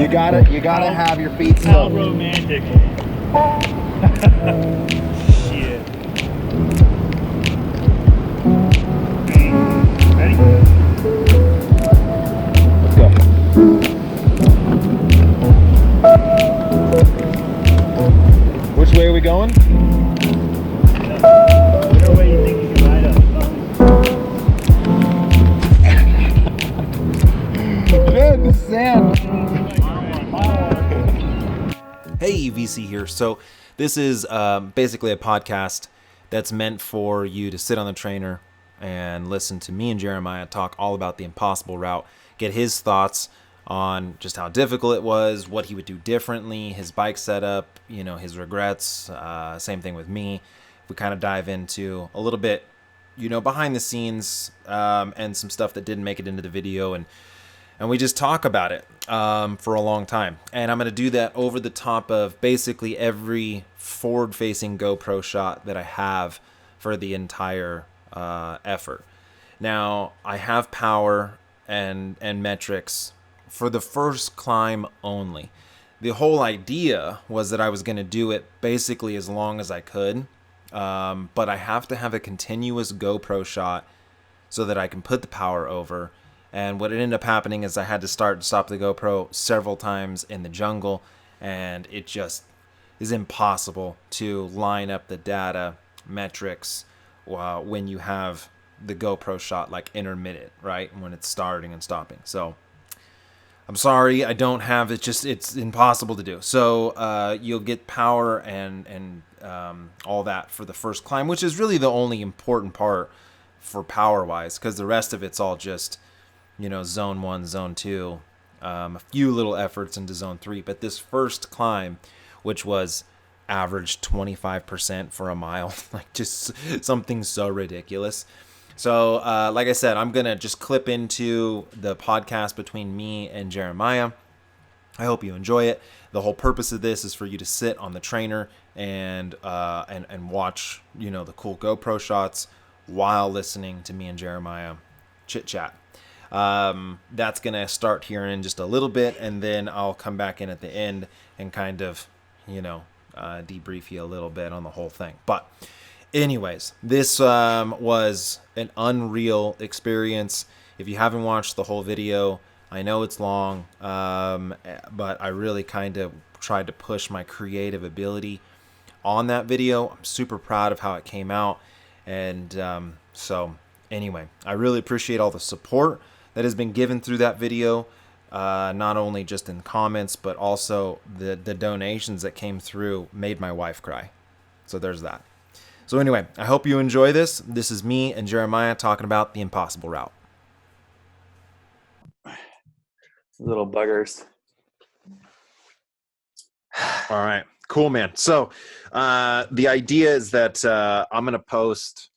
You gotta have your feet How sloped. romantic. Shit. Ready? Let's go. Which way are we going? Whatever way you think you can ride up. Man, the sand. Hey, VC here. So this is basically a podcast that's meant for you to sit on the trainer and listen to me and Jeremiah talk all about the impossible route, get his thoughts on just how difficult it was, what he would do differently, his bike setup, his regrets, same thing with me. We kind of dive into a little bit, behind the scenes and some stuff that didn't make it into the video, and we just talk about it for a long time. And I'm going to do that over the top of basically every forward-facing GoPro shot that I have for the entire effort. Now, I have power and metrics for the first climb only. The whole idea was that I was going to do it basically as long as I could, but I have to have a continuous GoPro shot so that I can put the power over. And what ended up happening is I had to start and stop the GoPro several times in the jungle, and it just is impossible to line up the data metrics when you have the GoPro shot like intermittent, right? When it's starting and stopping. So I'm sorry, I don't have it. It's impossible to do. So you'll get power and all that for the first climb, which is really the only important part for power wise, because the rest of it's all just zone 1, zone 2, a few little efforts into zone 3. But this first climb, which was average 25% for a mile, like just something so ridiculous. So like I said, I'm going to just clip into the podcast between me and Jeremiah. I hope you enjoy it. The whole purpose of this is for you to sit on the trainer and watch, the cool GoPro shots while listening to me and Jeremiah chit chat. That's going to start here in just a little bit, and then I'll come back in at the end and kind of, debrief you a little bit on the whole thing. But anyways, this was an unreal experience. If you haven't watched the whole video, I know it's long, but I really kind of tried to push my creative ability on that video. I'm super proud of how it came out. And so anyway, I really appreciate all the support that has been given through that video, not only just in comments, but also the donations that came through made my wife cry. So there's that. So anyway, I hope you enjoy this. This is me and Jeremiah talking about the impossible route. Little buggers. All right, cool, man. So the idea is that I'm going to post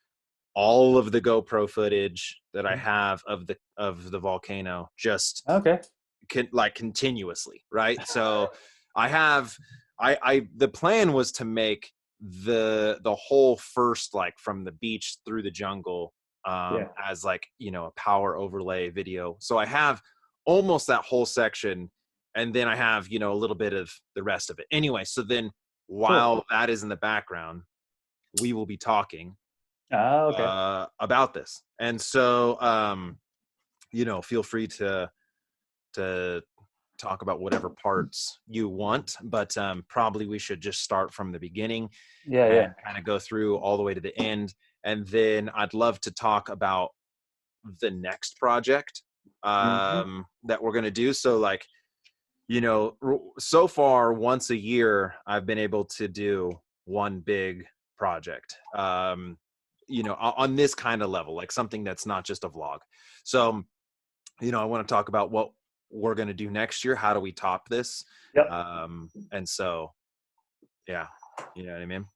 all of the GoPro footage that I have of the volcano, just continuously, right? So the plan was to make the whole first, like from the beach through the jungle, as like, a power overlay video. So I have almost that whole section, and then I have, a little bit of the rest of it. Anyway, so then while that is in the background, we will be talking about this. And so, feel free to talk about whatever parts you want, but probably we should just start from the beginning and kind of go through all the way to the end. And then I'd love to talk about the next project that we're going to do. So like, so far once a year, I've been able to do one big project, on this kind of level, like something that's not just a vlog. So, I want to talk about what we're going to do next year. How do we top this? And so, yeah, you know what I mean?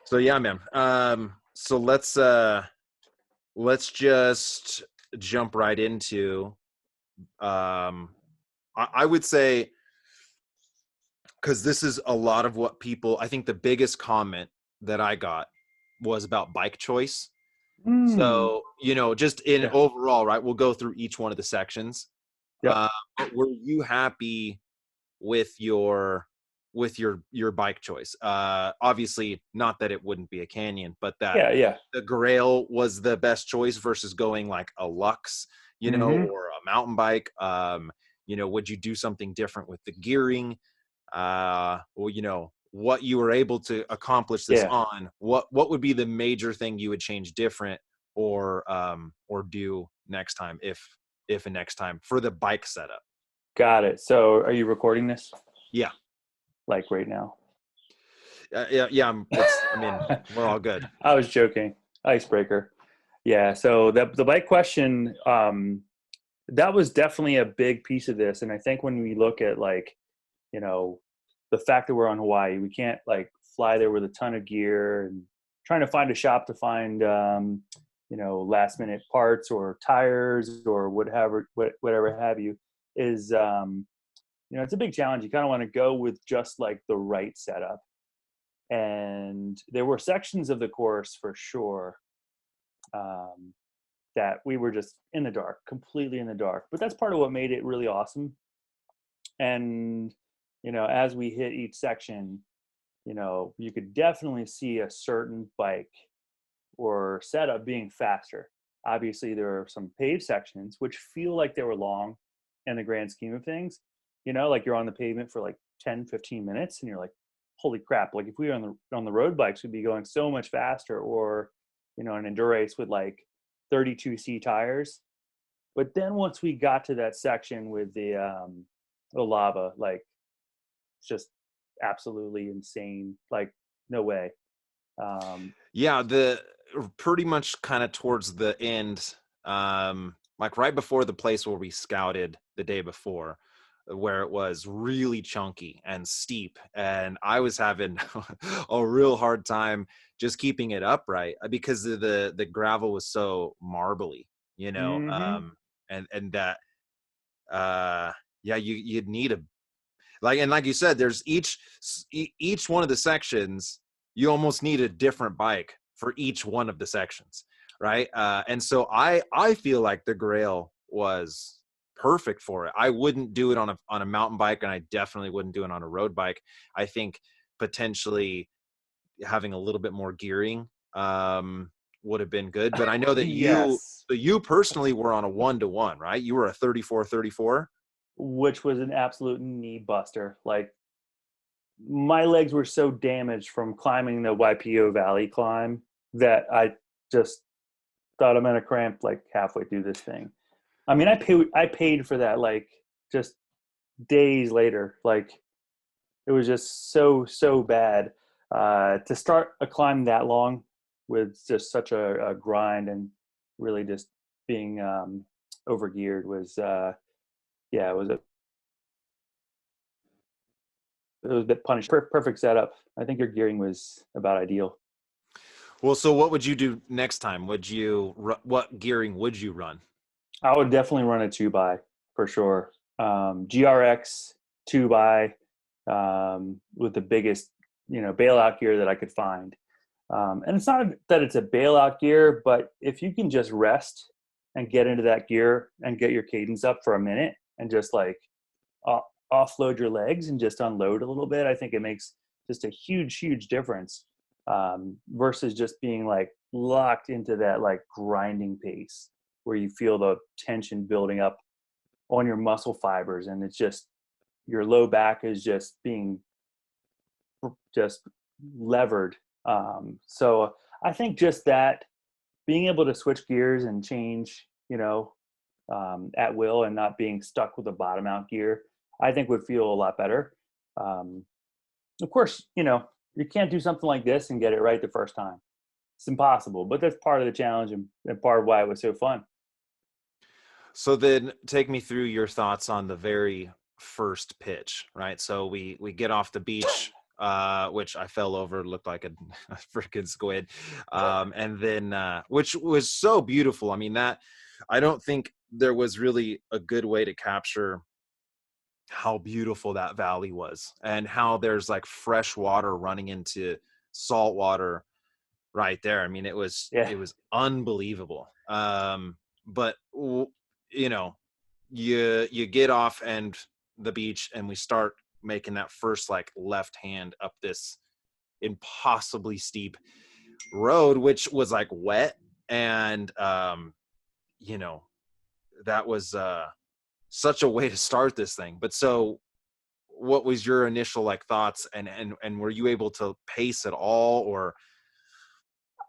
So yeah, man. So let's just jump right into, I would say, because this is a lot of what people, I think the biggest comment that I got was about bike choice. So, just in overall, right, we'll go through each one of the sections. But were you happy with your bike choice? Obviously not that it wouldn't be a canyon, but that Yeah. the Grail was the best choice versus going like a Lux, Hmm. or a mountain bike. Would you do something different with the gearing? Or what you were able to accomplish this Yeah. on, what would be the major thing you would change different or do next time, if a next time, for the bike setup? Got it. So are you recording this Yeah. like right now? Yeah. We're all good. I was joking. Icebreaker. Yeah. So the bike question, that was definitely a big piece of this. And I think when we look at like, you know, the fact that we're on Hawaii, we can't like fly there with a ton of gear and trying to find a shop to find, last minute parts or tires or whatever have you is, it's a big challenge. You kind of want to go with just like the right setup. And there were sections of the course for sure, um, that we were just in the dark, completely in the dark. But that's part of what made it really awesome. And as we hit each section, you could definitely see a certain bike or setup being faster. Obviously, there are some paved sections which feel like they were long in the grand scheme of things. Like you're on the pavement for like 10, 15 minutes and you're like, holy crap, like if we were on the road bikes, we'd be going so much faster, or an endurace with like 32C tires. But then once we got to that section with the lava, like it's just absolutely insane. Like no way. Yeah, the pretty much kind of towards the end, like right before the place where we scouted the day before, where it was really chunky and steep, and I was having a real hard time just keeping it upright because the gravel was so marbly, Mm-hmm. and that yeah, you'd need a, like you said, there's each one of the sections, you almost need a different bike for each one of the sections, right? And so I feel like the Grail was perfect for it. I wouldn't do it on a mountain bike, and I definitely wouldn't do it on a road bike. I think potentially having a little bit more gearing would have been good, but I know that Yes. you personally were on a 1-to-1, right? You were a 34-34. Which was an absolute knee buster. Like my legs were so damaged from climbing the YPO Valley climb that I just thought I'm gonna cramp like halfway through this thing. I mean, I paid for that like just days later. Like it was just so bad to start a climb that long with just such a grind and really just being overgeared was yeah, it was a bit punished. Perfect setup. I think your gearing was about ideal. Well, so what would you do next time? What gearing would you run? I would definitely run a 2x for sure. GRX 2x with the biggest, bailout gear that I could find. And it's not that it's a bailout gear, but if you can just rest and get into that gear and get your cadence up for a minute and just like offload your legs and just unload a little bit, I think it makes just a huge difference, versus just being like locked into that like grinding pace where you feel the tension building up on your muscle fibers, and it's just your low back is just being just levered. So I think just that being able to switch gears and change, at will and not being stuck with a bottom out gear, I think would feel a lot better. Um, of course, you can't do something like this and get it right the first time. It's impossible, but that's part of the challenge and part of why it was so fun. So then take me through your thoughts on the very first pitch, right? So we get off the beach, which I fell over, looked like a freaking squid. And then, which was so beautiful. I mean, that, I don't think there was really a good way to capture how beautiful that valley was, and how there's like fresh water running into salt water right there. I mean, Yeah. it was unbelievable. But you know, you get off and the beach, and we start making that first like left hand up this impossibly steep road, which was like wet. And, you know, that was such a way to start this thing. But so what was your initial like thoughts, and were you able to pace at all, or?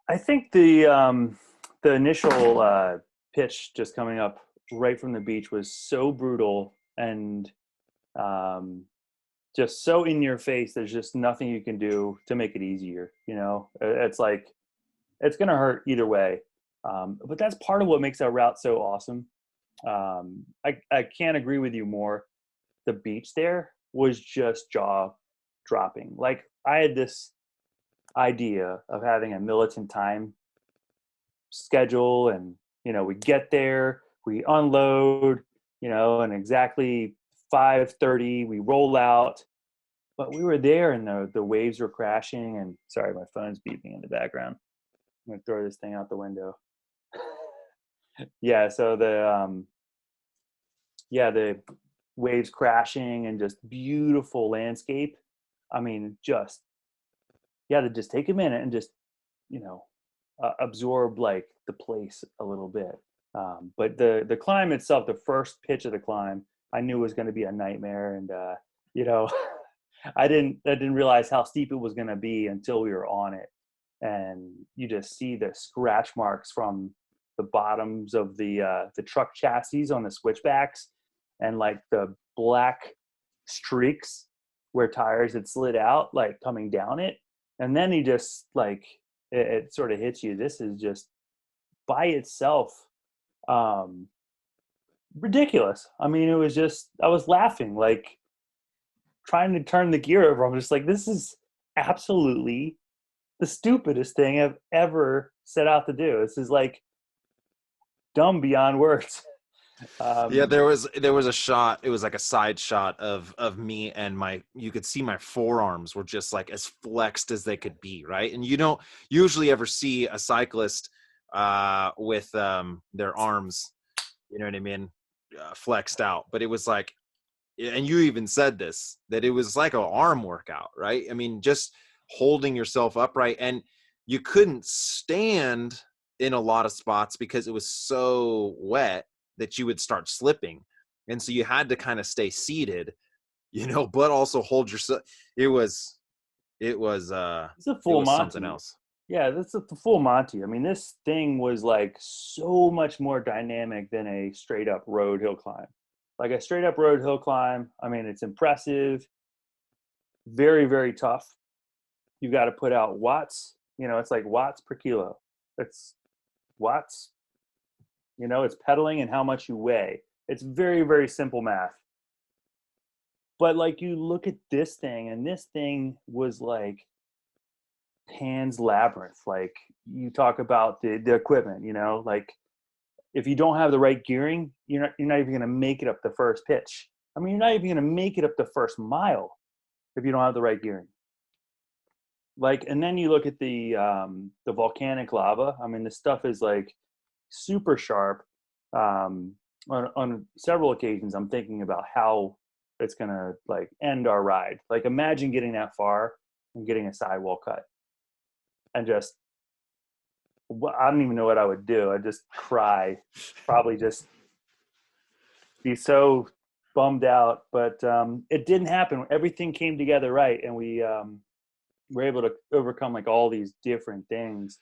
I think the initial pitch just coming up right from the beach was so brutal and just so in your face. There's just nothing you can do to make it easier. You know, it's like it's gonna hurt either way. But that's part of what makes that route so awesome. I can't agree with you more. The beach there was just jaw dropping. Like I had this idea of having a militant time schedule, and you know, we get there, we unload, you know, and exactly 5:30 we roll out. But we were there and the waves were crashing, and sorry, my phone's beeping in the background. I'm gonna throw this thing out the window. Yeah, so the waves crashing and just beautiful landscape. I mean, just you had to just take a minute and just, you know, absorb like the place a little bit. But the climb itself, the first pitch of the climb, I knew was going to be a nightmare, and you know, I didn't realize how steep it was going to be until we were on it, and you just see the scratch marks from the bottoms of the truck chassis on the switchbacks, and like the black streaks where tires had slid out, like coming down it. And then he just like it sort of hits you. This is just by itself ridiculous. I mean, it was just, I was laughing, like trying to turn the gear over. I'm just like, this is absolutely the stupidest thing I've ever set out to do. This is like dumb beyond words. Yeah, there was a shot. It was like a side shot of me, and you could see my forearms were just like as flexed as they could be, right? And you don't usually ever see a cyclist with their arms, you know what I mean, flexed out. But it was like, and you even said this, that it was like an arm workout, right? I mean, just holding yourself upright, and you couldn't stand in a lot of spots because it was so wet that you would start slipping. And so you had to kind of stay seated, you know, but also hold yourself. It was it's a full Monty. Something else. Yeah, that's the full Monty. I mean, this thing was like so much more dynamic than a straight up road hill climb. Like a straight up road hill climb, I mean, it's impressive, very, very tough. You got to put out watts, you know, it's like watts per kilo. It's watts, you know, it's pedaling and how much you weigh. It's very, very simple math. But like you look at this thing, and this thing was like Pan's Labyrinth. Like you talk about the equipment, you know, like if you don't have the right gearing, you're not even going to make it up the first pitch. I mean, you're not even going to make it up the first mile if you don't have the right gearing. Like, and then you look at the volcanic lava. I mean, this stuff is like super sharp. On several occasions, I'm thinking about how it's going to like end our ride. Like imagine getting that far and getting a sidewall cut and just, I don't even know what I would do. I'd just cry, probably just be so bummed out, but it didn't happen. Everything came together right. And we were able to overcome like all these different things.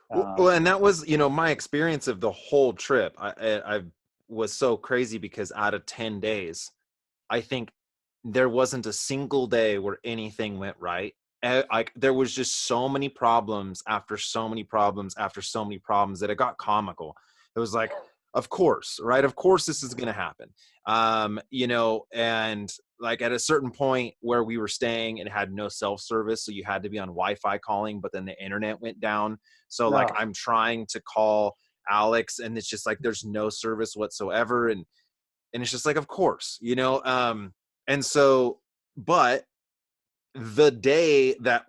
Well, and that was, you know, my experience of the whole trip. I was so crazy because out of 10 days, I think there wasn't a single day where anything went right. Like there was just so many problems after so many problems after so many problems that it got comical. It was like, of course, right? Of course this is going to happen. You know, and like at a certain point where we were staying, it had no self-service. So you had to be on Wi-Fi calling, but then the internet went down. So like I'm trying to call Alex and it's just like, there's no service whatsoever. And it's just like, of course, you know? And so, but the day that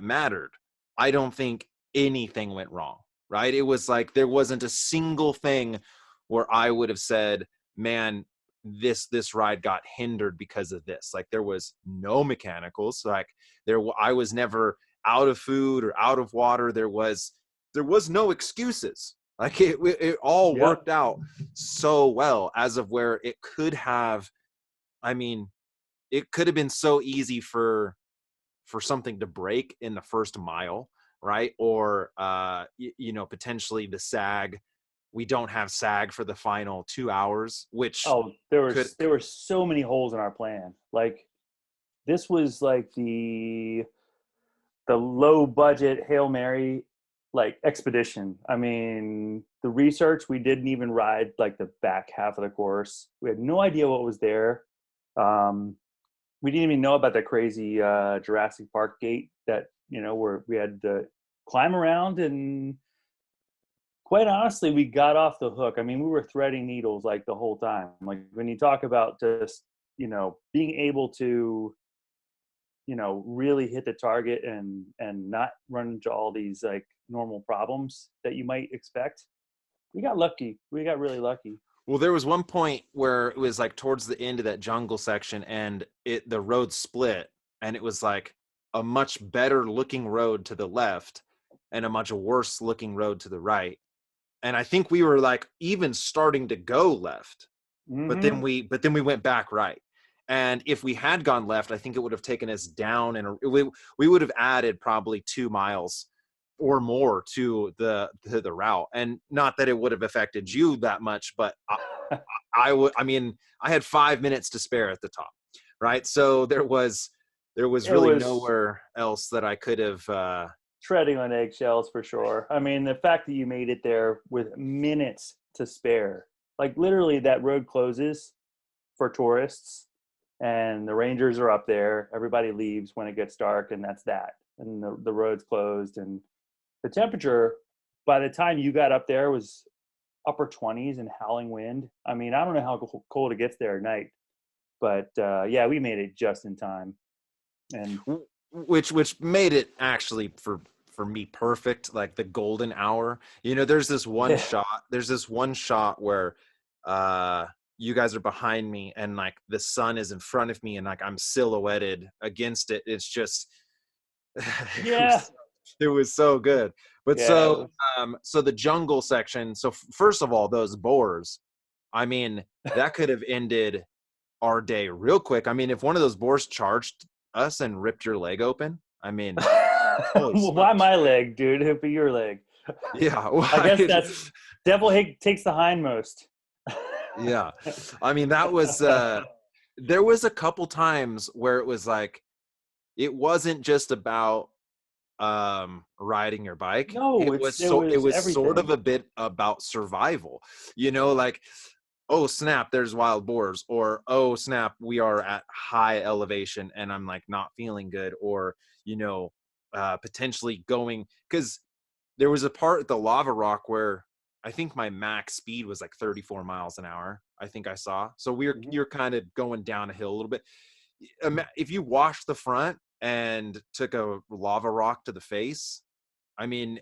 mattered, I don't think anything went wrong, right? It was like, there wasn't a single thing where I would have said, man, this ride got hindered because of this. Like there was no mechanicals. Like I was never out of food or out of water. There was no excuses. Like it all worked out so well, as of where it could have, I mean, it could have been so easy for something to break in the first mile, right? Or potentially the sag. We don't have sag for the final 2 hours, which there were so many holes in our plan. Like this was like the low budget Hail Mary like expedition. I mean, the research, we didn't even ride like the back half of the course. We had no idea what was there. We didn't even know about that crazy Jurassic Park gate that, where we had to climb around, and quite honestly, we got off the hook. I mean, we were threading needles like the whole time. Like when you talk about just, being able to, really hit the target and not run into all these like normal problems that you might expect. We got lucky. We got really lucky. Well, there was one point where it was like towards the end of that jungle section, and the road split, and it was like a much better looking road to the left and a much worse looking road to the right. And I think we were like even starting to go left, but then we went back right. And if we had gone left, I think it would have taken us down, and we would have added probably 2 miles or more to the route. And not that it would have affected you that much, but I mean, I had 5 minutes to spare at the top, right? So there was really nowhere else that I could have treading on eggshells for sure. I mean, the fact that you made it there with minutes to spare, like literally that road closes for tourists and the rangers are up there. Everybody leaves when it gets dark, and that's that. And the road's closed, and the temperature by the time you got up there was upper 20s and howling wind. I mean, I don't know how cold it gets there at night, but yeah, we made it just in time. And which made it actually for me perfect, like the golden hour. There's this one shot where you guys are behind me and like the sun is in front of me and like I'm silhouetted against it. It's just it was so good. But so the jungle section, so first of all, those boars, I mean, that could have ended our day real quick. I mean, if one of those boars charged us and ripped your leg open, I mean, why my leg, dude? It'd be your leg. Yeah, I guess that's devil takes the hindmost. Yeah, I mean, that was there was a couple times where it was like it wasn't just about riding your bike. No, it was sort of a bit about survival, like, oh snap, there's wild boars, or oh snap, we are at high elevation and I'm like not feeling good, or potentially going, because there was a part at the lava rock where I think my max speed was like 34 miles an hour, I think I saw. So you're kind of going down a hill a little bit. If you washed the front and took a lava rock to the face, I mean,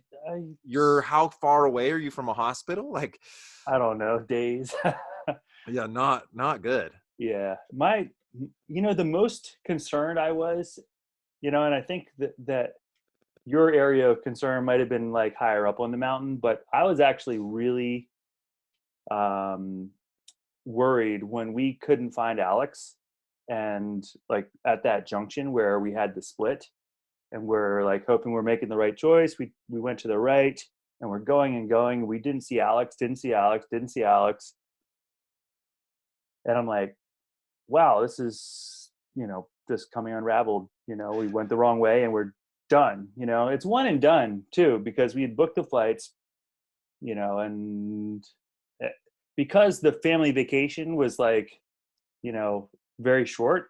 how far away are you from a hospital? Like, I don't know, days. Yeah, not good. Yeah. The most concerned I was, and I think that your area of concern might have been like higher up on the mountain, but I was actually really worried when we couldn't find Alex, and like at that junction where we had the split, and we're like hoping we're making the right choice. We went to the right and we're going and going. We didn't see Alex. And I'm like, wow, this is, just coming unraveled. We went the wrong way and we're done. It's one and done too, because we had booked the flights, and because the family vacation was like, very short,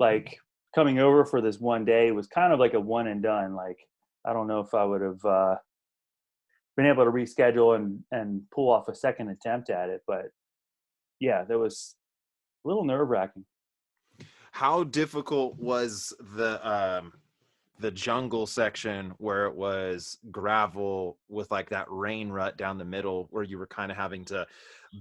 like coming over for this one day was kind of like a one and done. Like, I don't know if I would have been able to reschedule and pull off a second attempt at it. But yeah, that was a little nerve-wracking. How difficult was the jungle section where it was gravel with like that rain rut down the middle, where you were kind of having to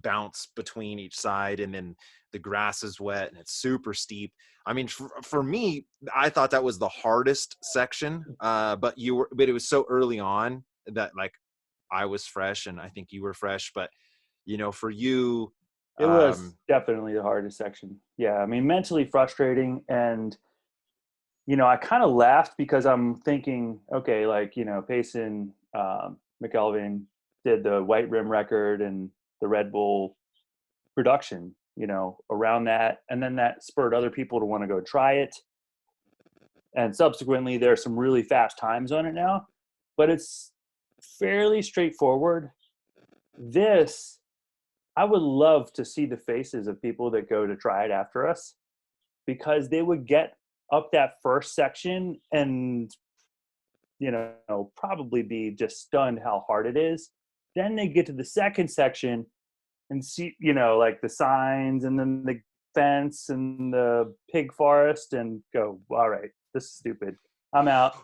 bounce between each side, and then the grass is wet and it's super steep. I mean, for me, I thought that was the hardest section. But it was so early on that like I was fresh and I think you were fresh, but for you, It was definitely the hardest section. Yeah. I mean, mentally frustrating. And, I kind of laughed because I'm thinking, okay, like, Payson, McElveen did the white rim record and the Red Bull production, around that. And then that spurred other people to want to go try it. And subsequently, there are some really fast times on it now, but it's fairly straightforward. This, I would love to see the faces of people that go to try it after us, because they would get up that first section and, probably be just stunned how hard it is. Then they get to the second section and see, like the signs and then the fence and the pig forest and go, all right, this is stupid. I'm out.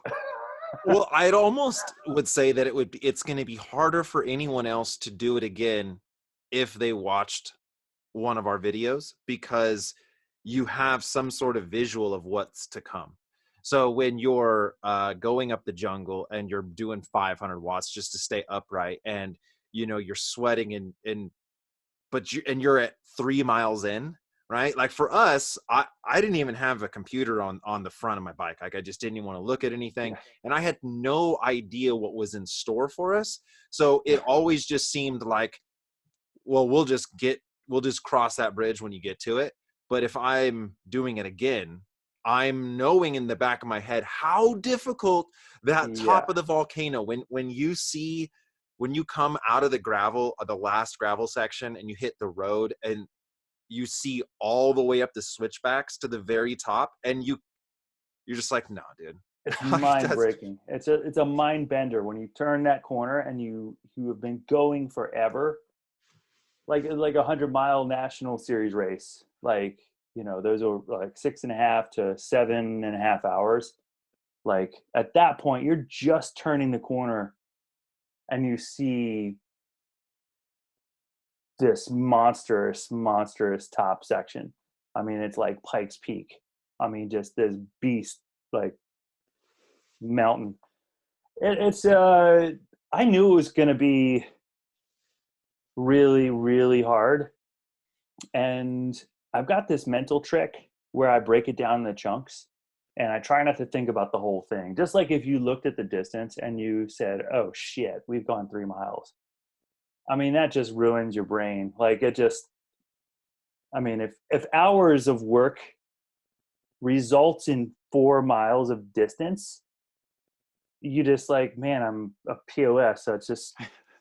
Well, I'd almost would say that it's going to be harder for anyone else to do it again if they watched one of our videos, because you have some sort of visual of what's to come. So when you're going up the jungle and you're doing 500 watts just to stay upright, and you're sweating and you're at 3 miles in, right? Like for us, I didn't even have a computer on the front of my bike. Like I just didn't even want to look at anything. And I had no idea what was in store for us. So it always just seemed like, well, we'll just cross that bridge when you get to it. But if I'm doing it again, I'm knowing in the back of my head how difficult that top of the volcano, when you come out of the last gravel section and you hit the road and you see all the way up the switchbacks to the very top, and you're just like, no, dude. It's mind breaking. It's a mind bender when you turn that corner and you have been going forever, like a 100-mile national series race. Like, those are like 6.5 to 7.5 hours. Like at that point, you're just turning the corner and you see this monstrous top section. I mean, it's like Pikes Peak. I mean, just this beast, like mountain. I knew it was going to be really, really hard. And I've got this mental trick where I break it down into chunks and I try not to think about the whole thing. Just like if you looked at the distance and you said, oh shit, we've gone 3 miles. I mean, that just ruins your brain. Like if hours of work results in 4 miles of distance, you just like, man, I'm a POS. So it's just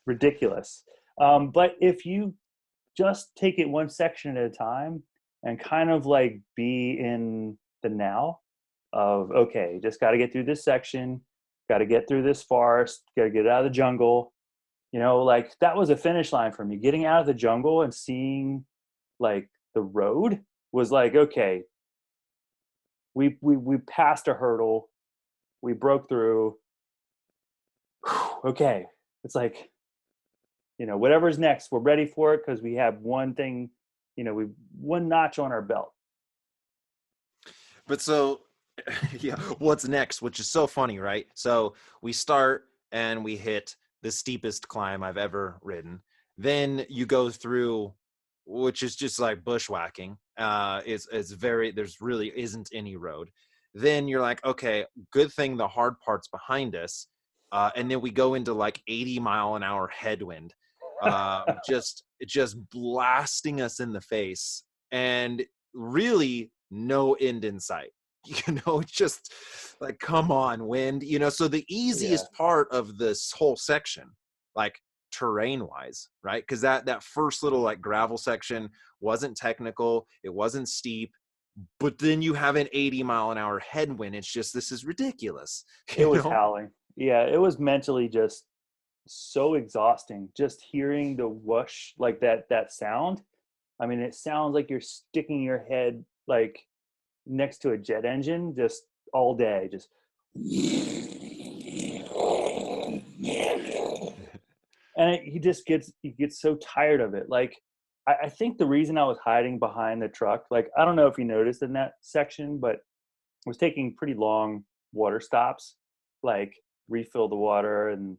ridiculous. But if you just take it one section at a time and kind of like be in the now of, okay, just got to get through this section, got to get through this forest, got to get out of the jungle. Like that was a finish line for me. Getting out of the jungle and seeing like the road was like, okay, we passed a hurdle, we broke through. Okay, it's like, whatever's next, we're ready for it because we have one thing, we've one notch on our belt. But so, yeah, what's next? Which is so funny, right? So we start and we hit the steepest climb I've ever ridden. Then you go through, which is just like bushwhacking. There's really isn't any road. Then you're like, okay, good thing the hard part's behind us. And then we go into like 80-mile-an-hour headwind, just blasting us in the face, and really no end in sight. It's just like, come on, wind. So the easiest part of this whole section, like terrain wise, right? Because that first little like gravel section wasn't technical, it wasn't steep, but then you have an 80-mile-an-hour headwind. It's just, this is ridiculous. It was howling. Yeah, it was mentally just so exhausting. Just hearing the whoosh, like that sound. I mean, it sounds like you're sticking your head like next to a jet engine just all day. Just and you get so tired of it. Like I think the reason I was hiding behind the truck, like, I don't know if you noticed in that section, but I was taking pretty long water stops, like refill the water, and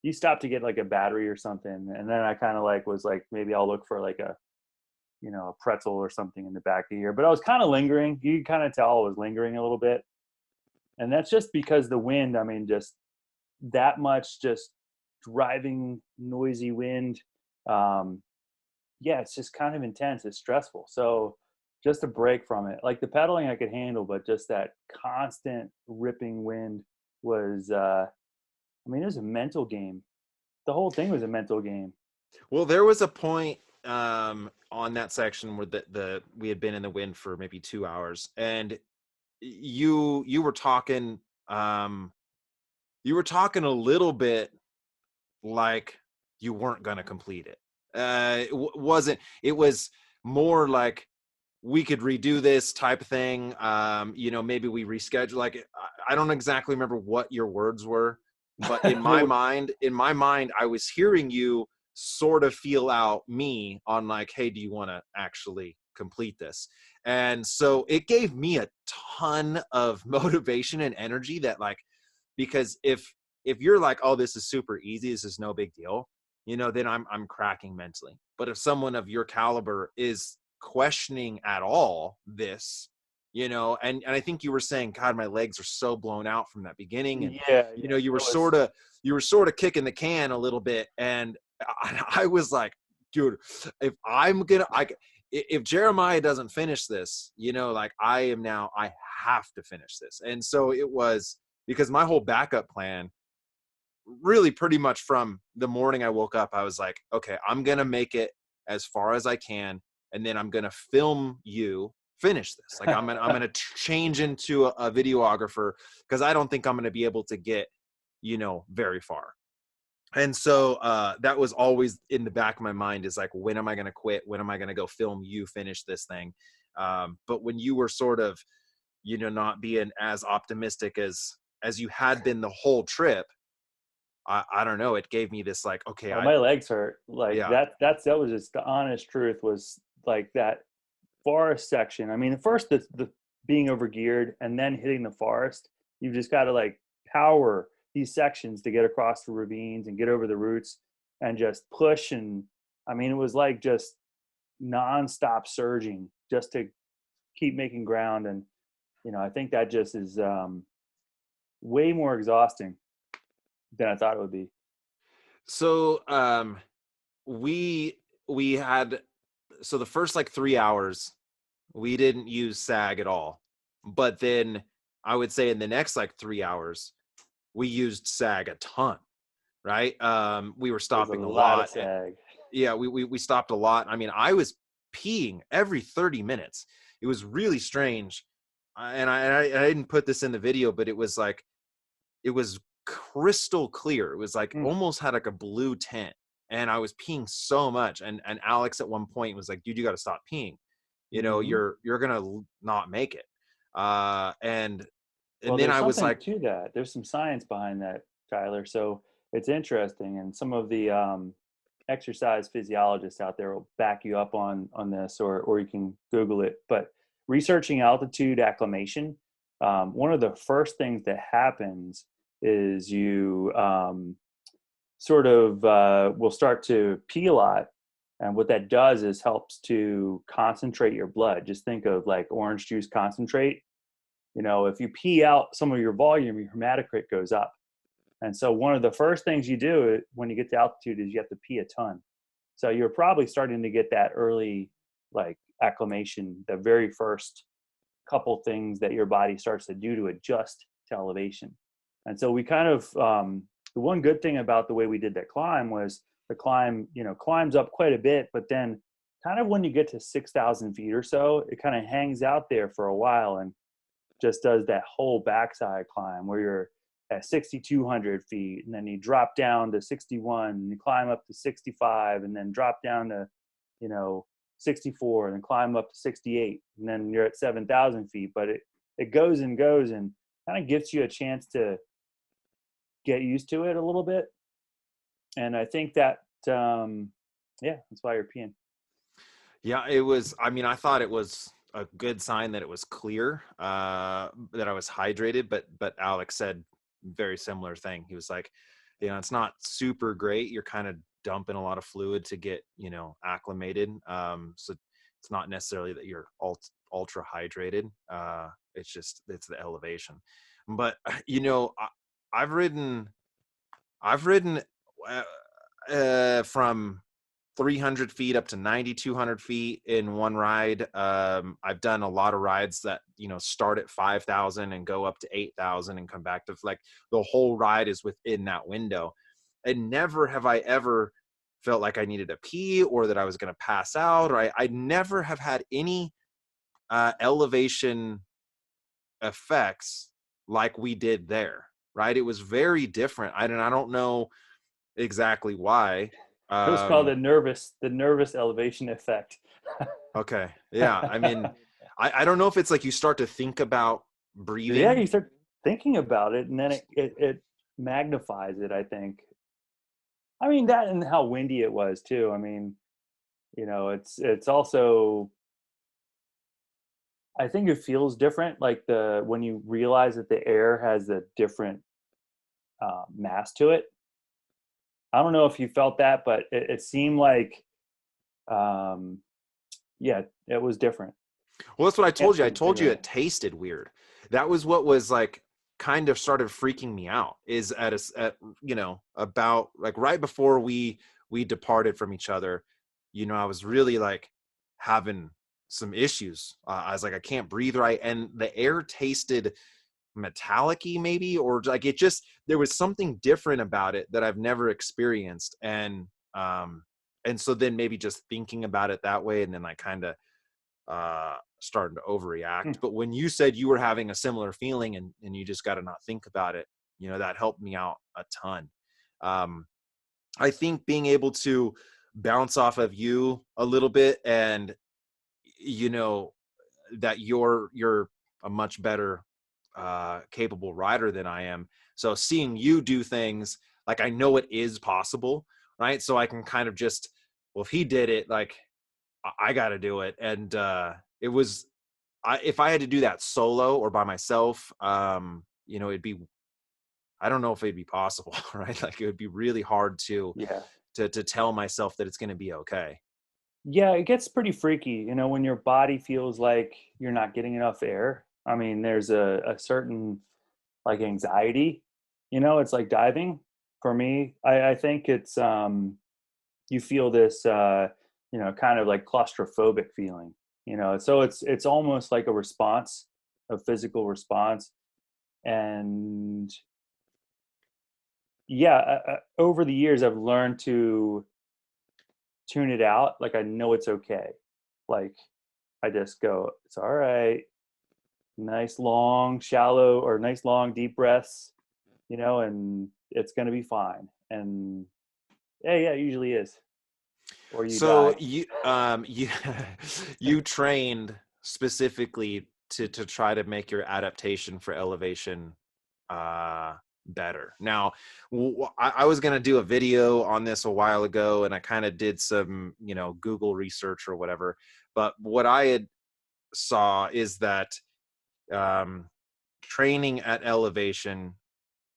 you stop to get like a battery or something. And then I kind of like was like, maybe I'll look for like a, a pretzel or something in the back of here. But I was kind of lingering. You could kind of tell I was lingering a little bit. And that's just because the wind, I mean, just that much just driving noisy wind. Yeah, it's just kind of intense. It's stressful. So just a break from it. Like the pedaling I could handle, but just that constant ripping wind was, it was a mental game. The whole thing was a mental game. Well, there was a point on that section where we had been in the wind for maybe 2 hours, and you were talking a little bit like you weren't going to complete it. It was more like we could redo this type of thing. Maybe we reschedule. Like, I don't exactly remember what your words were, but in my mind, I was hearing you sort of feel out me on like, hey, do you want to actually complete this? And so it gave me a ton of motivation and energy that, like, because if you're like, oh, this is super easy, this is no big deal, then I'm cracking mentally. But if someone of your caliber is questioning at all this, and I think you were saying, God, my legs are so blown out from that beginning, and you were sort of kicking the can a little bit, and I was like, dude, if Jeremiah doesn't finish this, I have to finish this. And so it was, because my whole backup plan, really pretty much from the morning I woke up, I was like, okay, I'm going to make it as far as I can. And then I'm going to film you finish this. Like I'm going to change into a videographer, because I don't think I'm going to be able to get, very far. And so that was always in the back of my mind, is like, when am I going to quit? When am I going to go film you finish this thing? But when you were sort of, not being as optimistic as you had been the whole trip, I don't know. It gave me this like, okay, my legs hurt. Like yeah. that was just the honest truth, was like that forest section. I mean, first the being overgeared and then hitting the forest, you just got to like power these sections to get across the ravines and get over the roots and just push. And I mean, it was like just nonstop surging just to keep making ground. And, I think that just is way more exhausting than I thought it would be. So we had, so the first like 3 hours we didn't use sag at all, but then I would say in the next like 3 hours we used sag a ton, right? We were stopping a lot of sag. Yeah, we stopped a lot. I mean, I was peeing every 30 minutes. It was really strange. And I didn't put this in the video, but it was like, it was crystal clear. It was like almost had like a blue tint, and I was peeing so much. And Alex at one point was like, dude, you got to stop peeing. You're going to not make it. And then I was like, to that, there's some science behind that, Tyler. So it's interesting. And some of the exercise physiologists out there will back you up on this, or you can Google it. But researching altitude acclimation, one of the first things that happens is you will start to pee a lot. And what that does is helps to concentrate your blood. Just think of like orange juice concentrate. If you pee out some of your volume, your hematocrit goes up. And so one of the first things you do when you get to altitude is you have to pee a ton. So you're probably starting to get that early like acclimation, the very first couple things that your body starts to do to adjust to elevation. And so we kind of, the one good thing about the way we did that climb was the climb, climbs up quite a bit, but then kind of when you get to 6,000 feet or so, it kind of hangs out there for a while and just does that whole backside climb where you're at 6,200 feet, and then you drop down to 61, and you climb up to 65, and then drop down to, 64, and then climb up to 68, and then you're at 7,000 feet. But it goes and goes, and kind of gives you a chance to get used to it a little bit. And I think that, that's why you're peeing. Yeah, it was, I mean, I thought it was a good sign that it was clear, that I was hydrated, but Alex said very similar thing. He was like, it's not super great. You're kind of dumping a lot of fluid to get, acclimated. So it's not necessarily that you're ultra hydrated. It's the elevation. But I've ridden I've ridden uh, from 300 feet up to 9,200 feet in one ride. I've done a lot of rides that, start at 5,000 and go up to 8,000 and come back to, like, the whole ride is within that window. And never have I ever felt like I needed a pee or that I was going to pass out, or I never have had any elevation effects like we did there. Right. It was very different. I don't know exactly why. It was called the nervous elevation effect. Okay. Yeah. I mean, I don't know if it's like you start to think about breathing. Yeah, you start thinking about it, and then it magnifies it, I think. I mean, that and how windy it was too. I mean, it's also, I think it feels different, like when you realize that the air has a different mass to it. I don't know if you felt that, but it seemed like, yeah, it was different. Well, that's what I told you. I told you it tasted weird. That was what was like kind of started freaking me out, is at about like right before we departed from each other. I was really like having some issues. I was like, I can't breathe right, and the air tasted metallic-y maybe, or like there was something different about it that I've never experienced. And so then maybe just thinking about it that way, and then like kind of starting to overreact. But when you said you were having a similar feeling and you just got to not think about it, that helped me out a ton. I think being able to bounce off of you a little bit, and that you're a much better capable rider than I am. So seeing you do things, like, I know it is possible, right? So I can kind of just, well, if he did it, like, I got to do it. And it was, if I had to do that solo or by myself, it'd be, I don't know if it'd be possible, right? Like, it would be really hard to tell myself that it's going to be okay. Yeah, it gets pretty freaky, when your body feels like you're not getting enough air. I mean, there's a certain, like, anxiety, it's like diving for me. I think it's, you feel this, kind of like claustrophobic feeling, so it's almost like a response, a physical response. And yeah, over the years, I've learned to tune it out. Like, I know it's okay. Like, I just go, it's all right. Nice long, shallow, or nice long, deep breaths, and it's going to be fine. And yeah, it usually is. Or you So die. you trained specifically to try to make your adaptation for elevation better. Now, I was going to do a video on this a while ago, and I kind of did some, Google research or whatever. But what I had saw is that training at elevation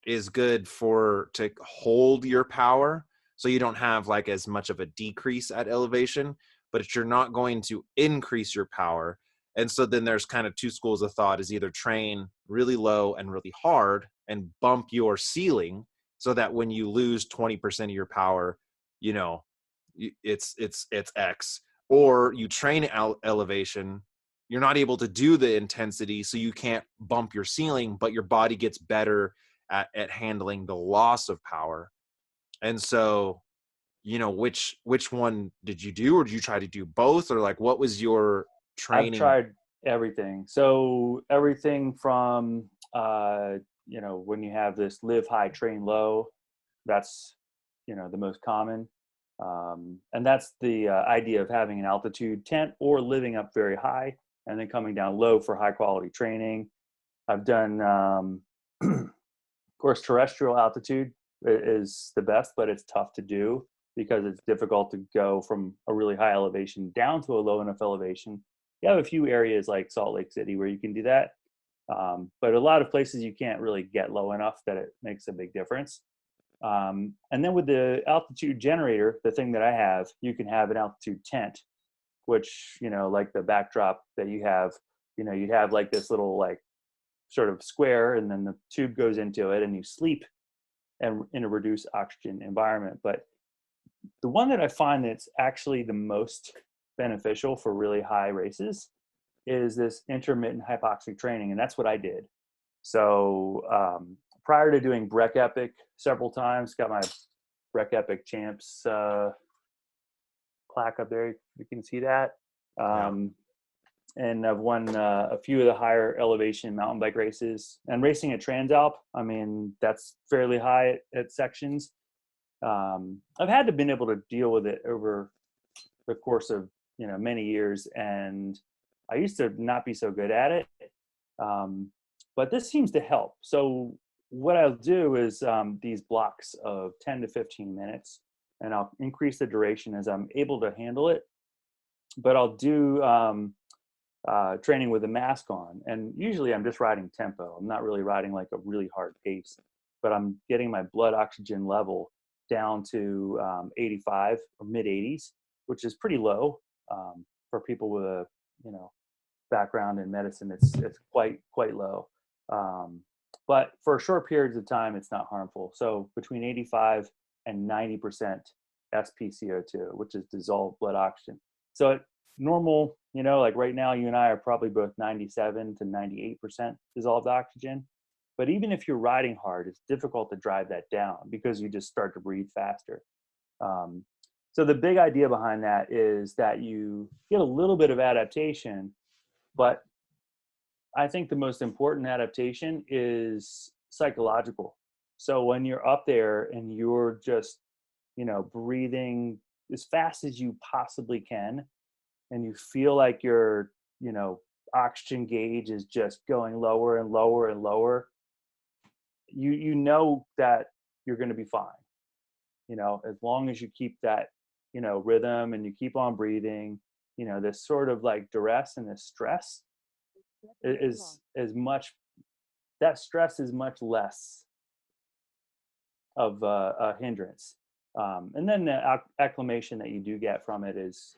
is good to hold your power, so you don't have like as much of a decrease at elevation, but you're not going to increase your power. And so then there's kind of two schools of thought: is either train really low and really hard and bump your ceiling so that when you lose 20% of your power, it's X, or you train elevation, you're not able to do the intensity, so you can't bump your ceiling, but your body gets better at handling the loss of power. And so, which one did you do, or did you try to do both, or like, what was your training? I've tried everything. So everything from, when you have this live high, train low, that's, the most common. And that's the idea of having an altitude tent or living up very high and then coming down low for high quality training. I've done, of course, terrestrial altitude is the best, but it's tough to do. because it's difficult to go from a really high elevation down to a low enough elevation. You have a few areas like Salt Lake City where you can do that. But a lot of places you can't really get low enough that it makes a big difference. And then with the altitude generator, the thing that I have, you can have an altitude tent, which, like the backdrop that you have, you'd have like this little like sort of square, and then the tube goes into it and you sleep and in a reduced oxygen environment. But the one that I find that's actually the most beneficial for really high races is this intermittent hypoxic training. And that's what I did. So prior to doing Breck Epic several times, got my Breck Epic champs plaque up there. You can see that. And I've won a few of the higher elevation mountain bike races, and racing at Transalp. I mean, that's fairly high at sections. I've had to been able to deal with it over the course of, many years. And I used to not be so good at it. But this seems to help. So what I'll do is these blocks of 10 to 15 minutes, and I'll increase the duration as I'm able to handle it. But I'll do training with a mask on. And usually I'm just riding tempo. I'm not really riding like a really hard pace, but I'm getting my blood oxygen level down to 85 or mid 80s, which is pretty low for people with a, background in medicine. It's quite low. But for short periods of time, it's not harmful. So between 85 and 90% SpCO2, which is dissolved blood oxygen. So at normal, like right now, you and I are probably both 97 to 98% dissolved oxygen. But even if you're riding hard, it's difficult to drive that down because you just start to breathe faster. So the big idea behind that is that you get a little bit of adaptation, but I think the most important adaptation is psychological. So when you're up there and you're just, breathing as fast as you possibly can, and you feel like your, oxygen gauge is just going lower and lower and lower, you know that you're going to be fine. As long as you keep that, rhythm and you keep on breathing, this sort of like duress and this stress is much less of a hindrance. And then the acclimation that you do get from it is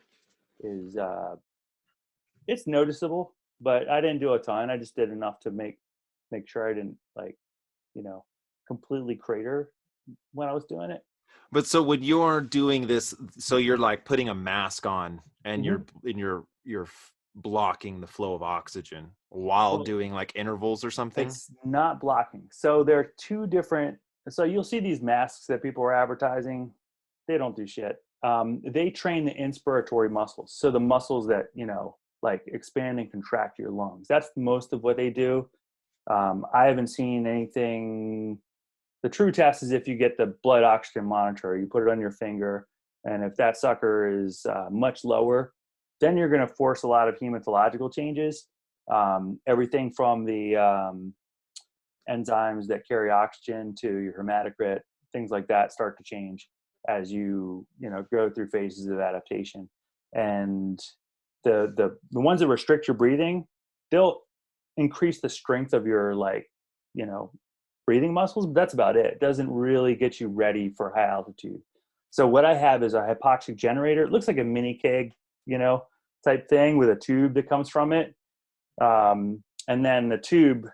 it's noticeable, but I didn't do a ton. I just did enough to make sure I didn't completely crater when I was doing it. But so when you're doing this, so you're like putting a mask on and you're blocking the flow of oxygen while doing like intervals or something? It's not blocking. So there are two different, so you'll see these masks that people are advertising. They don't do shit. They train the inspiratory muscles. So the muscles that, like expand and contract your lungs. That's most of what they do. I haven't seen anything. The true test is if you get the blood oxygen monitor, you put it on your finger, and if that sucker is much lower, then you're going to force a lot of hematological changes. Everything from the enzymes that carry oxygen to your hematocrit, things like that start to change as you go through phases of adaptation. And the ones that restrict your breathing, they'll increase the strength of your breathing muscles, but that's about it. It doesn't really get you ready for high altitude. So what I have is a hypoxic generator. It looks like a mini keg, type thing with a tube that comes from it. And then the tube,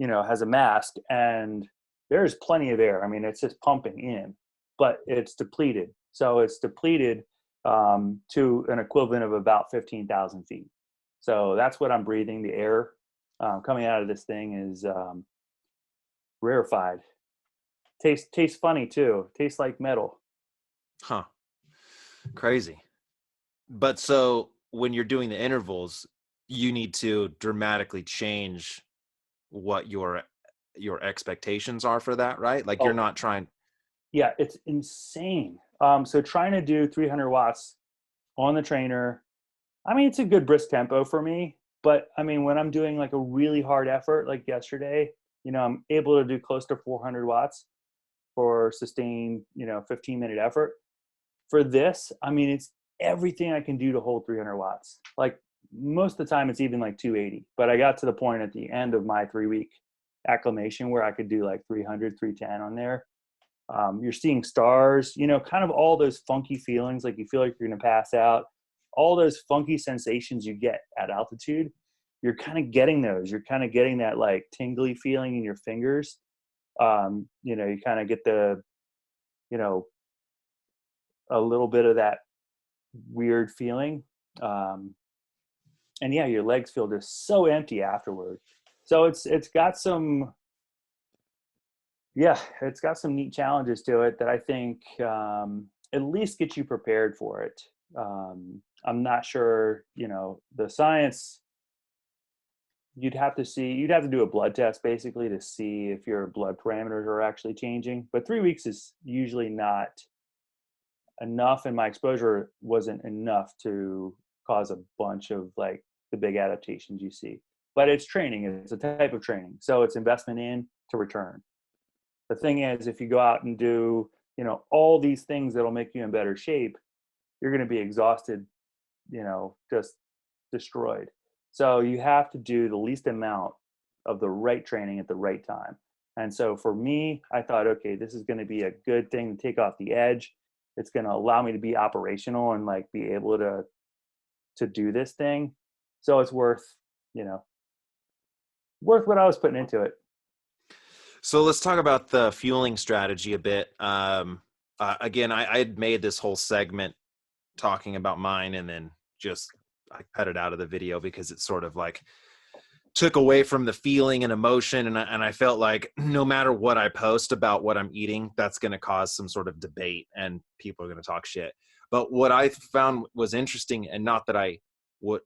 has a mask, and there's plenty of air. I mean, it's just pumping in, but it's depleted. So it's depleted to an equivalent of about 15,000 feet. So that's what I'm breathing. The air coming out of this thing is rarefied. Tastes funny too. Tastes like metal. Huh. Crazy. But so when you're doing the intervals, you need to dramatically change what your expectations are for that, right? Like you're not trying. Yeah, it's insane. So trying to do 300 watts on the trainer, I mean, it's a good brisk tempo for me, but I mean, when I'm doing like a really hard effort, like yesterday, I'm able to do close to 400 watts for sustained, 15-minute effort. for this, I mean, it's everything I can do to hold 300 watts. Like most of the time it's even like 280, but I got to the point at the end of my 3-week acclimation where I could do like 300, 310 on there. You're seeing stars, you know, kind of all those funky feelings, like you feel like you're going to pass out, all those funky sensations you get at altitude. You're kind of getting those. You're kind of getting that like tingly feeling in your fingers. You know, you kind of get the, you know, a little bit of that weird feeling. And yeah, your legs feel just so empty afterward. So it's got some, yeah, it's got some neat challenges to it that I think at least get you prepared for it. I'm not sure, you know, the science, you'd have to do a blood test basically to see if your blood parameters are actually changing. But 3 weeks is usually not enough, and my exposure wasn't enough to cause a bunch of like the big adaptations you see. But it's training, it's a type of training. So it's investment in to return. The thing is, if you go out and do, you know, all these things that'll make you in better shape, you're going to be exhausted, you know, just destroyed. So you have to do the least amount of the right training at the right time. And so for me, I thought, okay, this is going to be a good thing to take off the edge. It's going to allow me to be operational and like be able to do this thing. So it's worth, you know, worth what I was putting into it. So let's talk about the fueling strategy a bit. Again, I had made this whole segment talking about mine, and then just I cut it out of the video because it sort of like took away from the feeling and emotion. And I felt like no matter what I post about what I'm eating, that's going to cause some sort of debate and people are going to talk shit. But what I found was interesting, and not that I would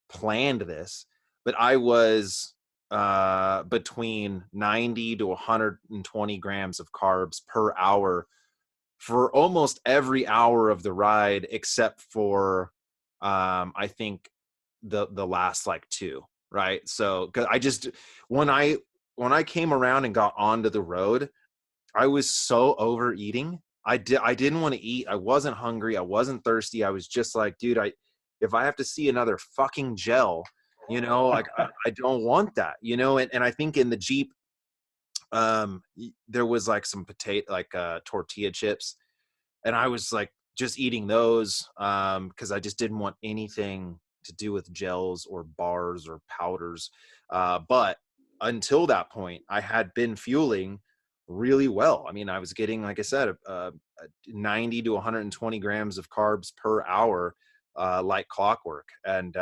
planned this, but I was between 90 to 120 grams of carbs per hour for almost every hour of the ride, except for I think the last like 2, right? So cause I just when I came around and got onto the road, I was so overeating. I didn't want to eat. I wasn't hungry. I wasn't thirsty. I was just like, dude, if I have to see another fucking gel, you know, like I don't want that, you know. And I think in the Jeep, there was like some tortilla chips, and I was like just eating those because I just didn't want anything to do with gels or bars or powders. But until that point, I had been fueling really well. I mean, I was getting, like I said, 90 to 120 grams of carbs per hour, like clockwork. And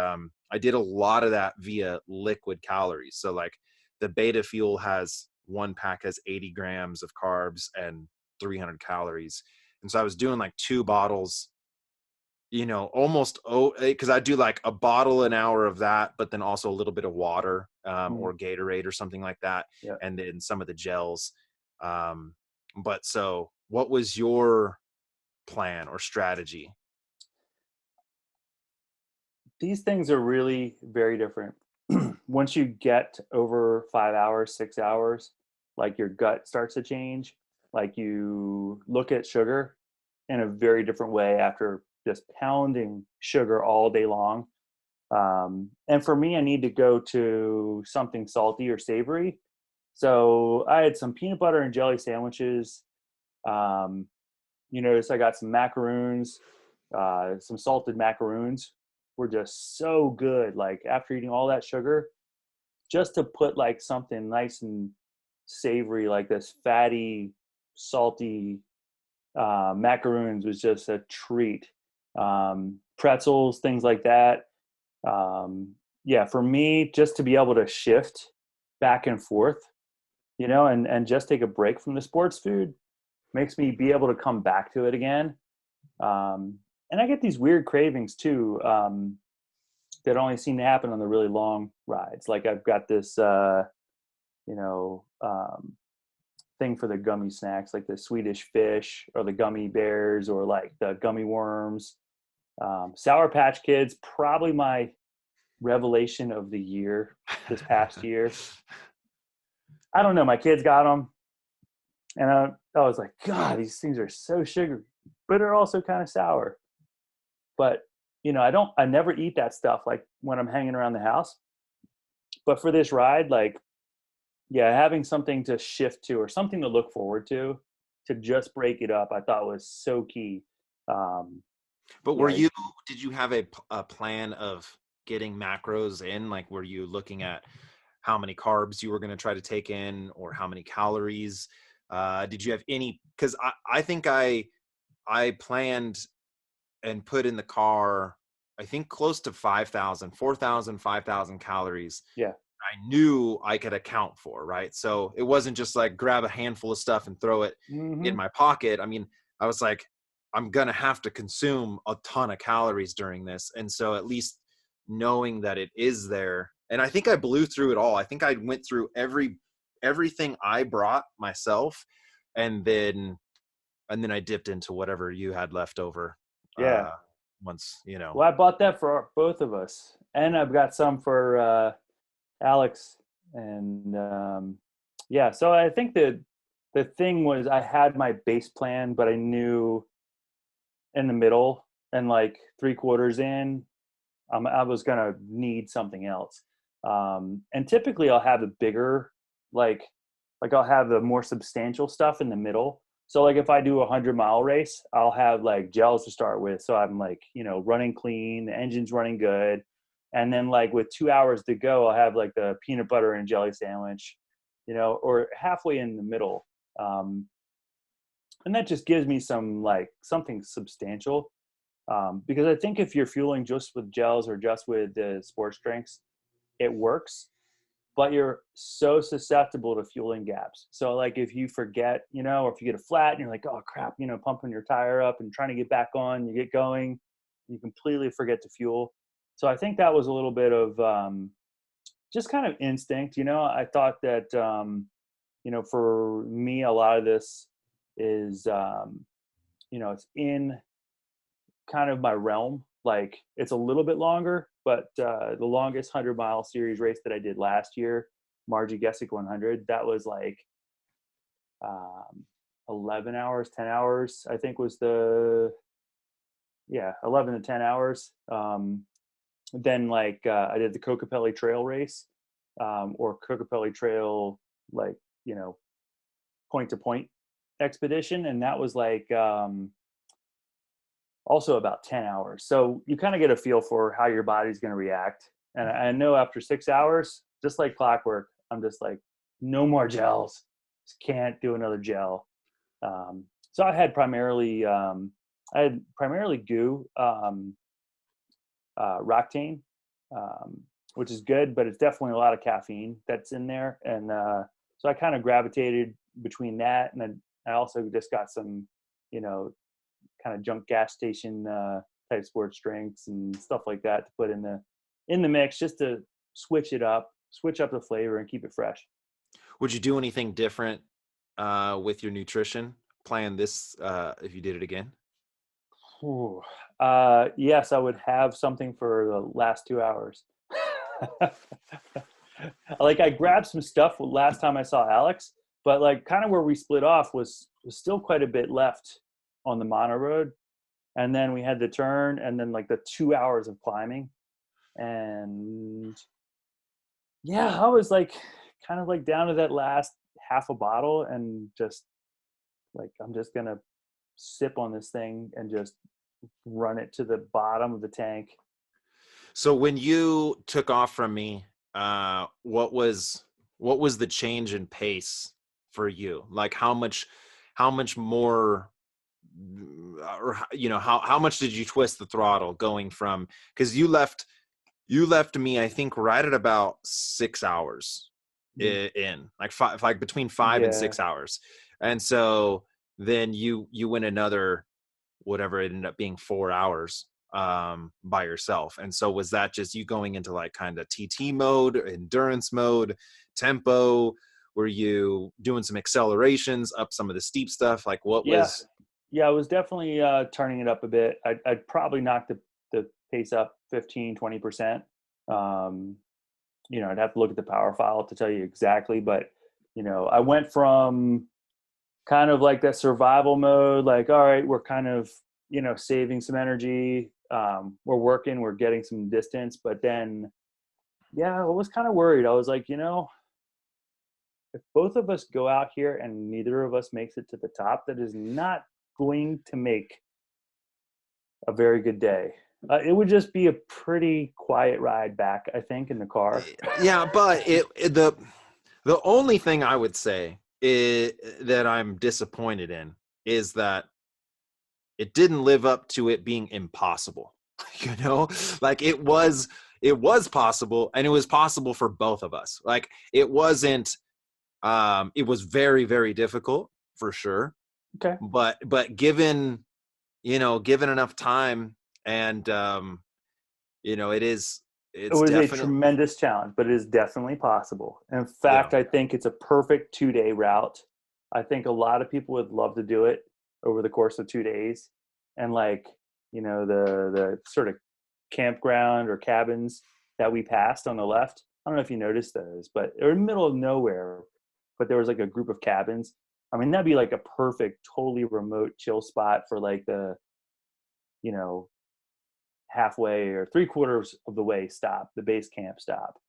I did a lot of that via liquid calories. So like the Beta Fuel one pack has 80 grams of carbs and 300 calories. And so I was doing like 2 bottles, you know, almost, because I do like a bottle an hour of that, but then also a little bit of water or Gatorade or something like that. Yeah. And then some of the gels. But so what was your plan or strategy? These things are really very different. Once you get over 5 hours, 6 hours, like your gut starts to change. Like you look at sugar in a very different way after just pounding sugar all day long. And for me, I need to go to something salty or savory. So I had some peanut butter and jelly sandwiches. You notice I got some macaroons, some salted macaroons were just so good. Like after eating all that sugar, just to put like something nice and savory, like this fatty, salty macaroons was just a treat. Pretzels, things like that. Yeah, for me, just to be able to shift back and forth, you know, and just take a break from the sports food makes me be able to come back to it again. And I get these weird cravings too, that only seem to happen on the really long rides. Like I've got this, you know, thing for the gummy snacks, like the Swedish fish or the gummy bears or like the gummy worms. Sour Patch Kids, probably my revelation of the year this past year. I don't know. My kids got them. And I was like, God, these things are so sugary. but are also kind of sour. But, you know, I never eat that stuff like when I'm hanging around the house. But for this ride, like, yeah, having something to shift to or something to look forward to just break it up, I thought was so key. Um, But yeah, did you have a plan of getting macros in? Like, were you looking at how many carbs you were going to try to take in or how many calories? Did you have any, because I think I planned and put in the car, I think close to 5,000, 4,000, 5,000 calories. yeah. I knew I could account for, right? So it wasn't just like grab a handful of stuff and throw it in Hmm. my pocket. I mean, I was like, I'm going to have to consume a ton of calories during this. And so at least knowing that it is there. And I think I blew through it all. I think I went through everything I brought myself, and then I dipped into whatever you had left over. Yeah. Once, you know. Well, I bought that for both of us, and I've got some for Alex. And yeah, so I think the thing was I had my base plan, but I knew in the middle and like 3/4 in, I was gonna need something else. And typically, I'll have the bigger, like I'll have the more substantial stuff in the middle. So like if I do a 100-mile race, I'll have like gels to start with. So I'm like, you know, running clean, the engine's running good. And then like with 2 hours to go, I'll have like the peanut butter and jelly sandwich, you know, or halfway in the middle. Um, and that just gives me some like something substantial. Because I think if you're fueling just with gels or just with the sports drinks, it works, but you're so susceptible to fueling gaps. So like if you forget, you know, or if you get a flat and you're like, oh crap, you know, pumping your tire up and trying to get back on, you get going, you completely forget to fuel. So I think that was a little bit of just kind of instinct, you know. I thought that, you know, for me, a lot of this is, you know, it's in kind of my realm. Like it's a little bit longer, but the longest 100-mile series race that I did last year, Margie Gessick 100, that was like um, 11 hours, 10 hours, I think was the, yeah, 11 to 10 hours. Then like I did the Kokopelli Trail race, or Kokopelli Trail, like, you know, point to point expedition. And that was like, also about 10 hours. So you kind of get a feel for how your body's going to react. And I know after 6 hours, just like clockwork, I'm just like, no more gels. Just can't do another gel. So I had primarily goo, Roctane, which is good, but it's definitely a lot of caffeine that's in there. And so I kind of gravitated between that. And then I also just got some, you know, kind of junk gas station type sports drinks and stuff like that to put in the mix, just to switch up the flavor and keep it fresh. Would you do anything different with your nutrition plan this if you did it again? Ooh. Yes, I would have something for the last 2 hours. Like I grabbed some stuff last time I saw Alex, but like kind of where we split off was still quite a bit left on the mono road. And then we had the turn and then like the 2 hours of climbing. And yeah, I was like kind of like down to that last half a bottle and just like, I'm just going to sip on this thing and just run it to the bottom of the tank. So when you took off from me, what was the change in pace for you? Like how much more, or you know, how much did you twist the throttle going from, because you left me, I think, right at about 6 hours in, like five, like between 5 and 6 hours. And so then you went another, whatever it ended up being, 4 hours by yourself. And so was that just you going into like kind of TT mode, endurance mode, tempo? Were you doing some accelerations up some of the steep stuff? Like what Yeah. was? Yeah, I was definitely turning it up a bit. I'd probably knock the pace up 15-20%. You know, I'd have to look at the power file to tell you exactly, but you know, I went from kind of like that survival mode, like, all right, we're kind of, saving some energy. We're working, we're getting some distance, but then, yeah, I was kind of worried. I was like, if both of us go out here and neither of us makes it to the top, that is not going to make a very good day. It would just be a pretty quiet ride back, I think, in the car. Yeah, but the only thing I would say that I'm disappointed in is that it didn't live up to it being impossible. Like it was possible, and it was possible for both of us. Like it wasn't it was very, very difficult for sure. Okay. But given enough time, and it's It was definitely a tremendous challenge, but it is definitely possible. In fact, I think it's a perfect 2-day route. I think a lot of people would love to do it over the course of 2 days. And like, the sort of campground or cabins that we passed on the left, I don't know if you noticed those, but they're in the middle of nowhere, but there was like a group of cabins. I mean, that'd be like a perfect, totally remote chill spot for like the, halfway or 3/4 of the way stop, the base camp stop.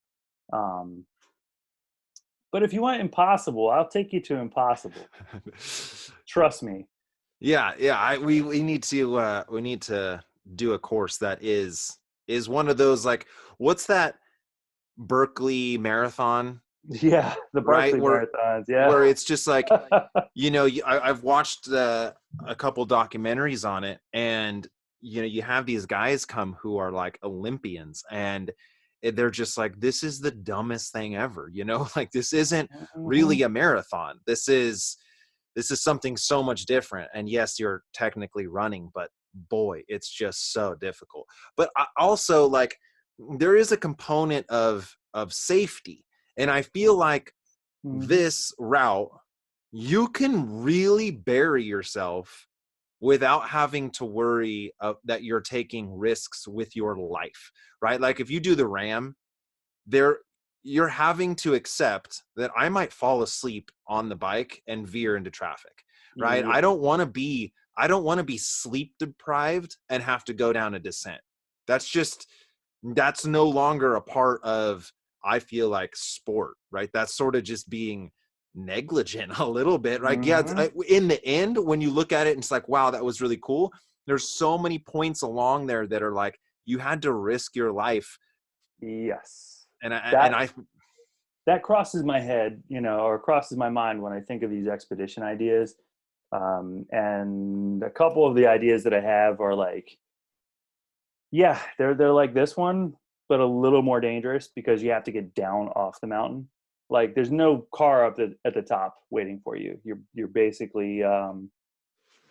But if you want impossible, I'll take you to impossible. Trust me. Yeah. We need to do a course that is one of those, like, what's that Berkeley marathon? Yeah, the Berkeley marathons. Yeah, where it's just like, I've watched a couple documentaries on it, and you have these guys come who are like Olympians, and they're just like, this is the dumbest thing ever. Like, this isn't really a marathon. This is something so much different. And yes, you're technically running, but boy, it's just so difficult. But also, like, there is a component of safety. And I feel like this route, you can really bury yourself without having to worry that you're taking risks with your life, right? Like if you do the Ram, you're having to accept that I might fall asleep on the bike and veer into traffic, right? Yeah. I don't want to be sleep deprived and have to go down a descent. That's no longer a part of, I feel like, sport, right? That's sort of just being negligent a little bit, right? Yeah, in the end, when you look at it, and it's like, wow, that was really cool. There's so many points along there that are like, you had to risk your life. Yes. And that crosses my head, or crosses my mind when I think of these expedition ideas. And a couple of the ideas that I have are like, yeah, they're like this one, but a little more dangerous because you have to get down off the mountain. Like there's no car up at the top waiting for you. You're basically, you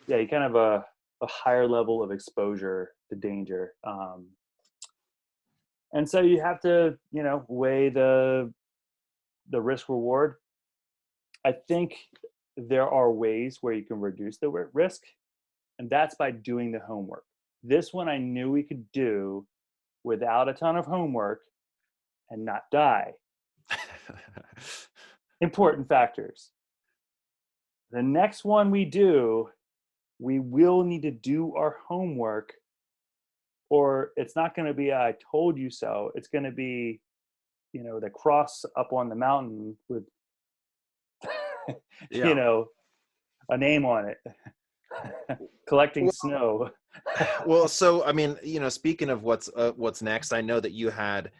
kind of a higher level of exposure to danger. And so you have to, weigh the risk reward. I think there are ways where you can reduce the risk, and that's by doing the homework. This one I knew we could do without a ton of homework and not die. Important factors. The next one we do, we will need to do our homework, or it's not going to be I told you so. It's going to be, the cross up on the mountain with, a name on it, collecting snow. Well, so, I mean, speaking of what's next, I know that you had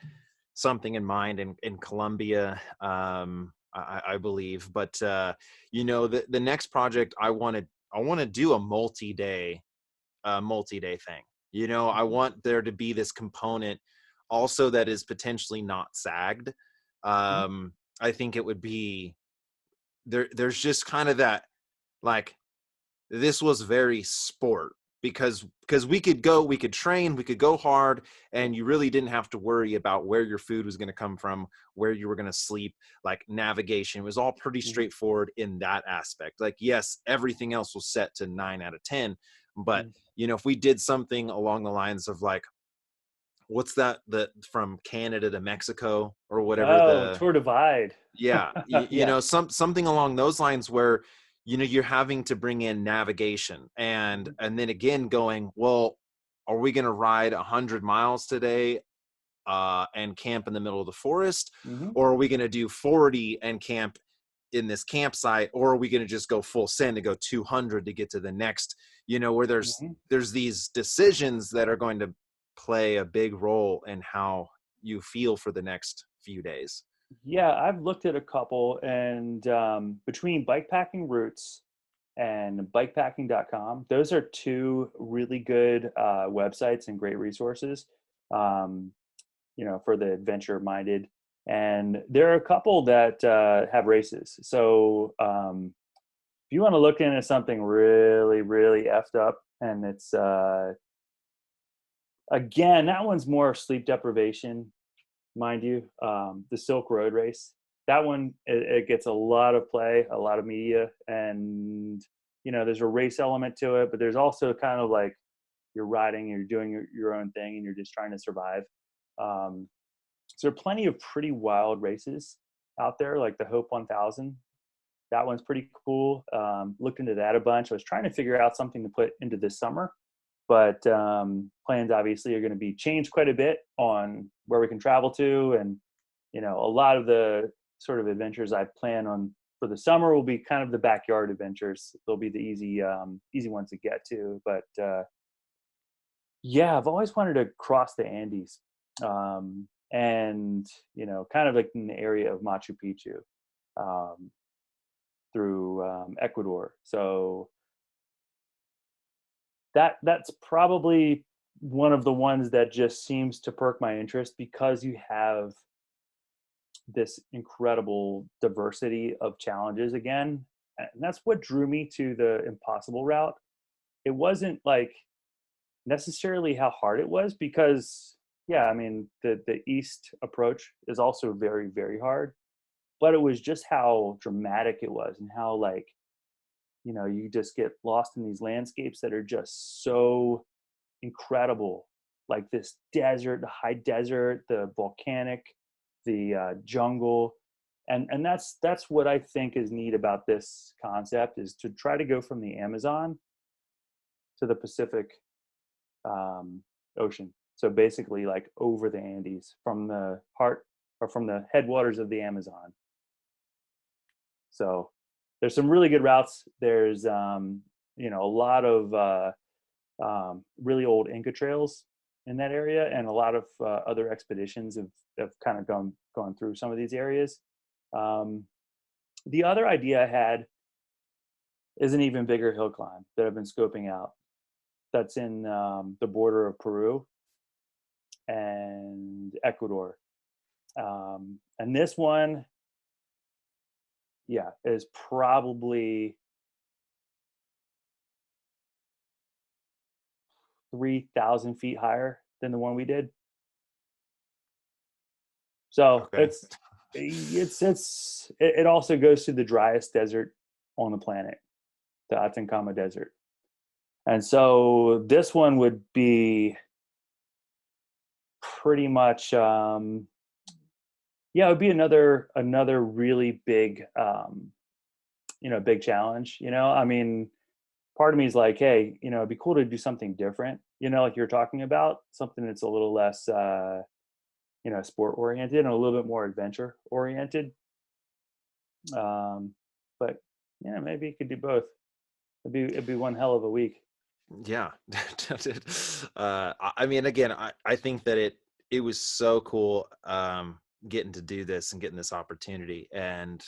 something in mind in Colombia, I believe, but the next project, I want to do a multi-day thing. I want there to be this component also that is potentially not sagged. I think it would be there's just kind of that, like, this was very sport, because we could train, we could go hard, and you really didn't have to worry about where your food was going to come from, where you were going to sleep, like navigation. It was all pretty straightforward in that aspect. Like, yes, everything else was set to 9 out of 10, but if we did something along the lines of, like, what's that from Canada to Mexico or whatever, Tour Divide. something along those lines, where you're having to bring in navigation and then again going, well, are we going to ride 100 miles today and camp in the middle of the forest? Mm-hmm. Or are we going to do 40 and camp in this campsite? Or are we going to just go full send and go 200 to get to the next, where there's these decisions that are going to play a big role in how you feel for the next few days. Yeah, I've looked at a couple, and between bikepacking routes and bikepacking.com, those are two really good websites and great resources, for the adventure minded. And there are a couple that have races. So if you want to look into something really, really effed up, and it's, again, that one's more sleep deprivation, mind you, the Silk Road race. That one, it gets a lot of play, a lot of media, and there's a race element to it, but there's also kind of like you're riding, you're doing your own thing, and you're just trying to survive. So there are plenty of pretty wild races out there, like the Hope 1000. That one's pretty cool. Looked into that a bunch. I was trying to figure out something to put into this summer, but plans obviously are going to be changed quite a bit on where we can travel to, and a lot of the sort of adventures I plan on for the summer will be kind of the backyard adventures. They'll be the easy ones to get to. But yeah, I've always wanted to cross the Andes, and kind of like in the area of Machu Picchu, through Ecuador. So that's probably one of the ones that just seems to perk my interest, because you have this incredible diversity of challenges again. And that's what drew me to the impossible route. It wasn't like necessarily how hard it was, because yeah, I mean, the east approach is also very, very hard, but it was just how dramatic it was, and how like, you just get lost in these landscapes that are just so incredible, like this desert, the high desert, the volcanic, the jungle. And that's what I think is neat about this concept, is to try to go from the Amazon to the Pacific Ocean. So basically like over the Andes, from the heart, or from the headwaters of the Amazon. So there's some really good routes. There's a lot of really old Inca trails in that area, and a lot of other expeditions have kind of gone through some of these areas. The other idea I had is an even bigger hill climb that I've been scoping out. That's in the border of Peru and Ecuador. And this one, yeah, is probably 3,000 feet higher than the one we did. So Okay. it also goes to the driest desert on the planet, the Atacama Desert. And so this one would be pretty much, it would be another really big, big challenge. I mean, part of me is like, hey, it'd be cool to do something different, like you're talking about, something that's a little less, sport oriented and a little bit more adventure oriented. But yeah, maybe you could do both. It'd be one hell of a week. Yeah. I mean, again, I think that it was so cool getting to do this and getting this opportunity, and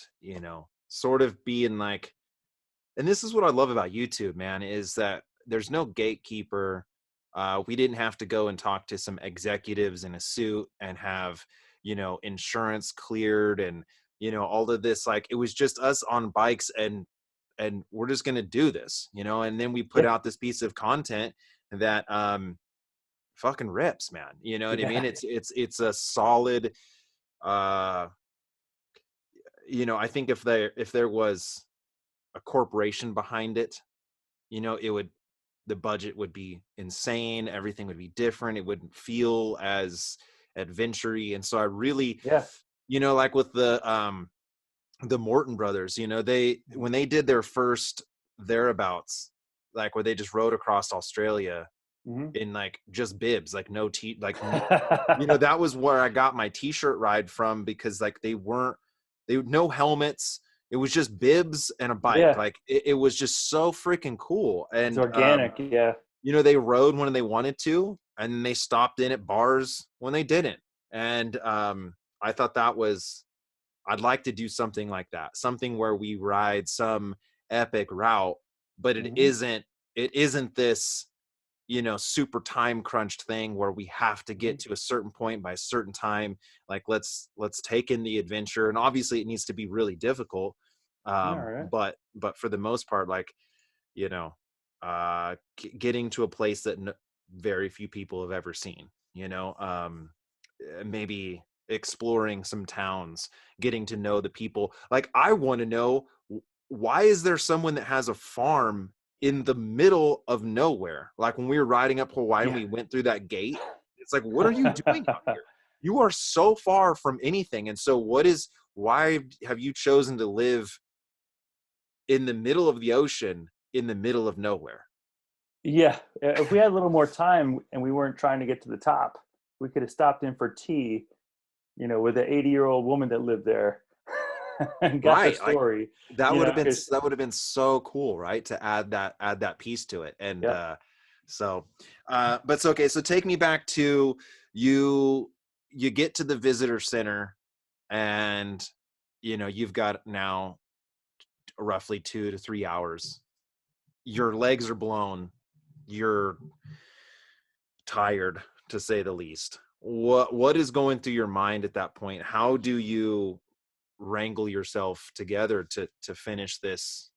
sort of being like, and this is what I love about YouTube, man, is that there's no gatekeeper. We didn't have to go and talk to some executives in a suit and have insurance cleared and all of this. Like, it was just us on bikes, and we're just going to do this, and then we put out this piece of content that fucking rips, man. You know what I mean? It's a solid, I think if there was a corporation behind it, the budget would be insane. Everything would be different. It wouldn't feel as adventure-y. And so I really, Yeah. like with the the Morton brothers, you know, when they did their first thereabouts, like where they just rode across Australia Mhm. in like just bibs, like you know, that was where I got my t-shirt ride from, because like they no helmets. It was just bibs and a bike. Yeah, Like it was just so freaking cool. it's And organic. Yeah. you know, they rode when they wanted to, and then they stopped in at bars when they didn't. And I thought that was, I'd like to do something like that, something where we ride some epic route, but Mhm. it isn't this, you know, super time crunched thing where we have to Mhm. get to a certain point by a certain time. Like let's take in the adventure, and obviously it needs to be really difficult. Yeah, all right. But for the most part, like, you know, getting to a place that very few people have ever seen, you know, maybe exploring some towns, getting to know the people. Like, I want to know, why is there someone that has a farm in the middle of nowhere? Like when we were riding up Hawaii and Yeah. we went through that gate, it's like, what are you doing out here? You are so far from anything. And so why have you chosen to live in the middle of the ocean in the middle of nowhere? Yeah, if we had a little more time and we weren't trying to get to the top, we could have stopped in for tea, with the 80-year-old woman that lived there and got her Right. Like story, that would have been 'cause so cool, right? To add that piece to it. And yeah. so but so okay, so take me back to you you get to the visitor center, and you know, you've got now roughly 2 to 3 hours. Your legs are blown. You're tired, to say the least. What is going through your mind at that point? How do you wrangle yourself together to finish this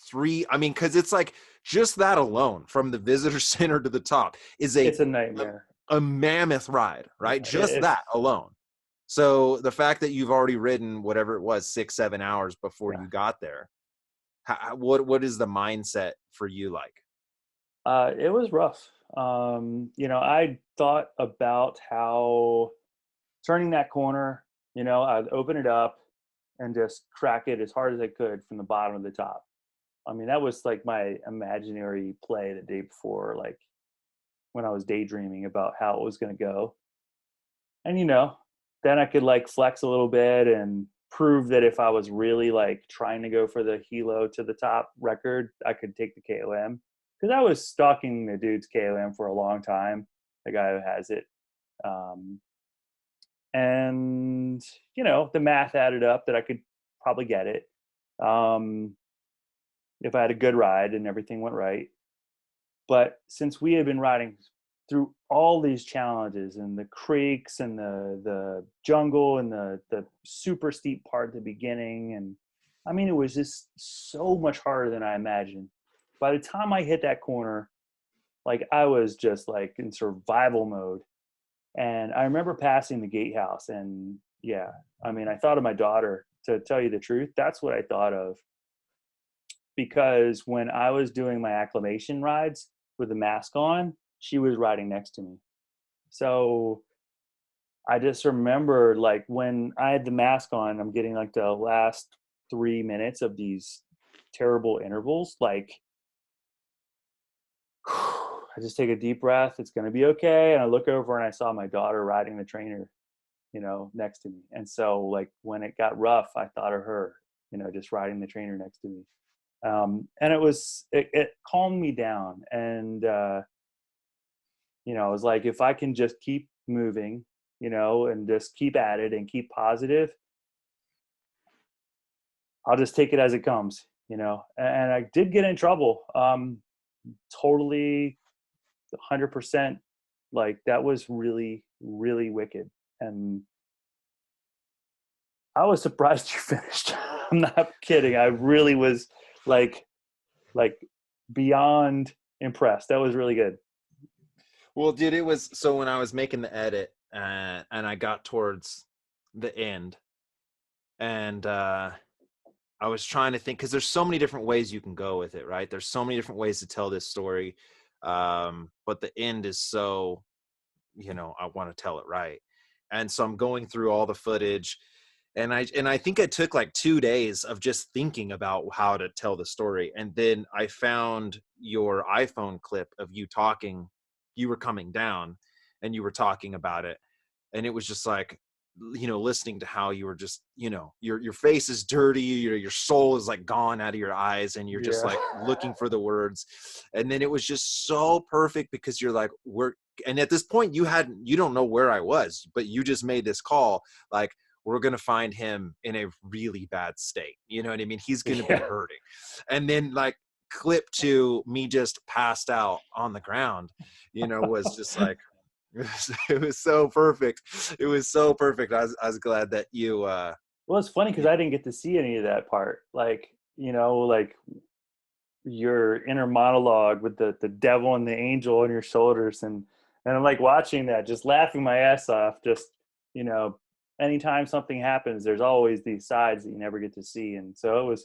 three? I mean, because it's like, just that alone from the visitor center to the top is It's a a, nightmare. a mammoth ride, right? Yeah, Just that alone. So the fact that you've already ridden whatever it was, 6 7 hours before yeah. you got there, what is the mindset for you like? It was rough. I thought about how turning that corner, I'd open it up and just crack it as hard as I could from the bottom to the top. I mean, that was like my imaginary play the day before, like when I was daydreaming about how it was going to go. And, then I could like flex a little bit and prove that if I was really like trying to go for the Hilo to the top record, I could take the KOM. Because I was stalking the dude's KOM for a long time, the guy who has it. Um, and, the math added up that I could probably get it. Um, if I had a good ride and everything went right. But since we had been riding through all these challenges and the creeks and the jungle and the super steep part at the beginning, and I mean, it was just so much harder than I imagined. By the time I hit that corner, like I was just like in survival mode. And I remember passing the gatehouse, and yeah, I mean, I thought of my daughter. To tell you the truth, that's what I thought of, because when I was doing my acclimation rides with the mask on, she was riding next to me. So I just remember like when I had the mask on, I'm getting like the last 3 minutes of these terrible intervals. Like I just take a deep breath. It's going to be okay. And I look over and I saw my daughter riding the trainer, next to me. And so like when it got rough, I thought of her, just riding the trainer next to me. And it calmed me down. And I was like, if I can just keep moving, and just keep at it and keep positive, I'll just take it as it comes. And I did get in trouble. Totally 100%. Like that was really, really wicked. And I was surprised you finished. I'm not kidding. I really was like like beyond impressed. That was really good. Well, dude, it was, so when I was making the edit, and I got towards the end, and I was trying to think, because there's so many different ways you can go with it, right? There's so many different ways to tell this story, but the end is so, I want to tell it right. And so I'm going through all the footage, And I think I took like 2 days of just thinking about how to tell the story. And then I found your iPhone clip of you talking. You were coming down and you were talking about it. And it was just like, listening to how you were just, your face is dirty, your soul is like gone out of your eyes, and you're just Yeah. like looking for the words. And then it was just so perfect because you're like, and at this point you don't know where I was, but you just made this call like, we're going to find him in a really bad state. You know what I mean? He's going to be Yeah. hurting. And then like clip to me just passed out on the ground, was just like, it was so perfect. It was so perfect. I was glad that you, Well, it's funny because I didn't get to see any of that part. Like, like your inner monologue with the devil and the angel on your shoulders. And I'm like watching that, just laughing my ass off. Just, anytime something happens, there's always these sides that you never get to see. And so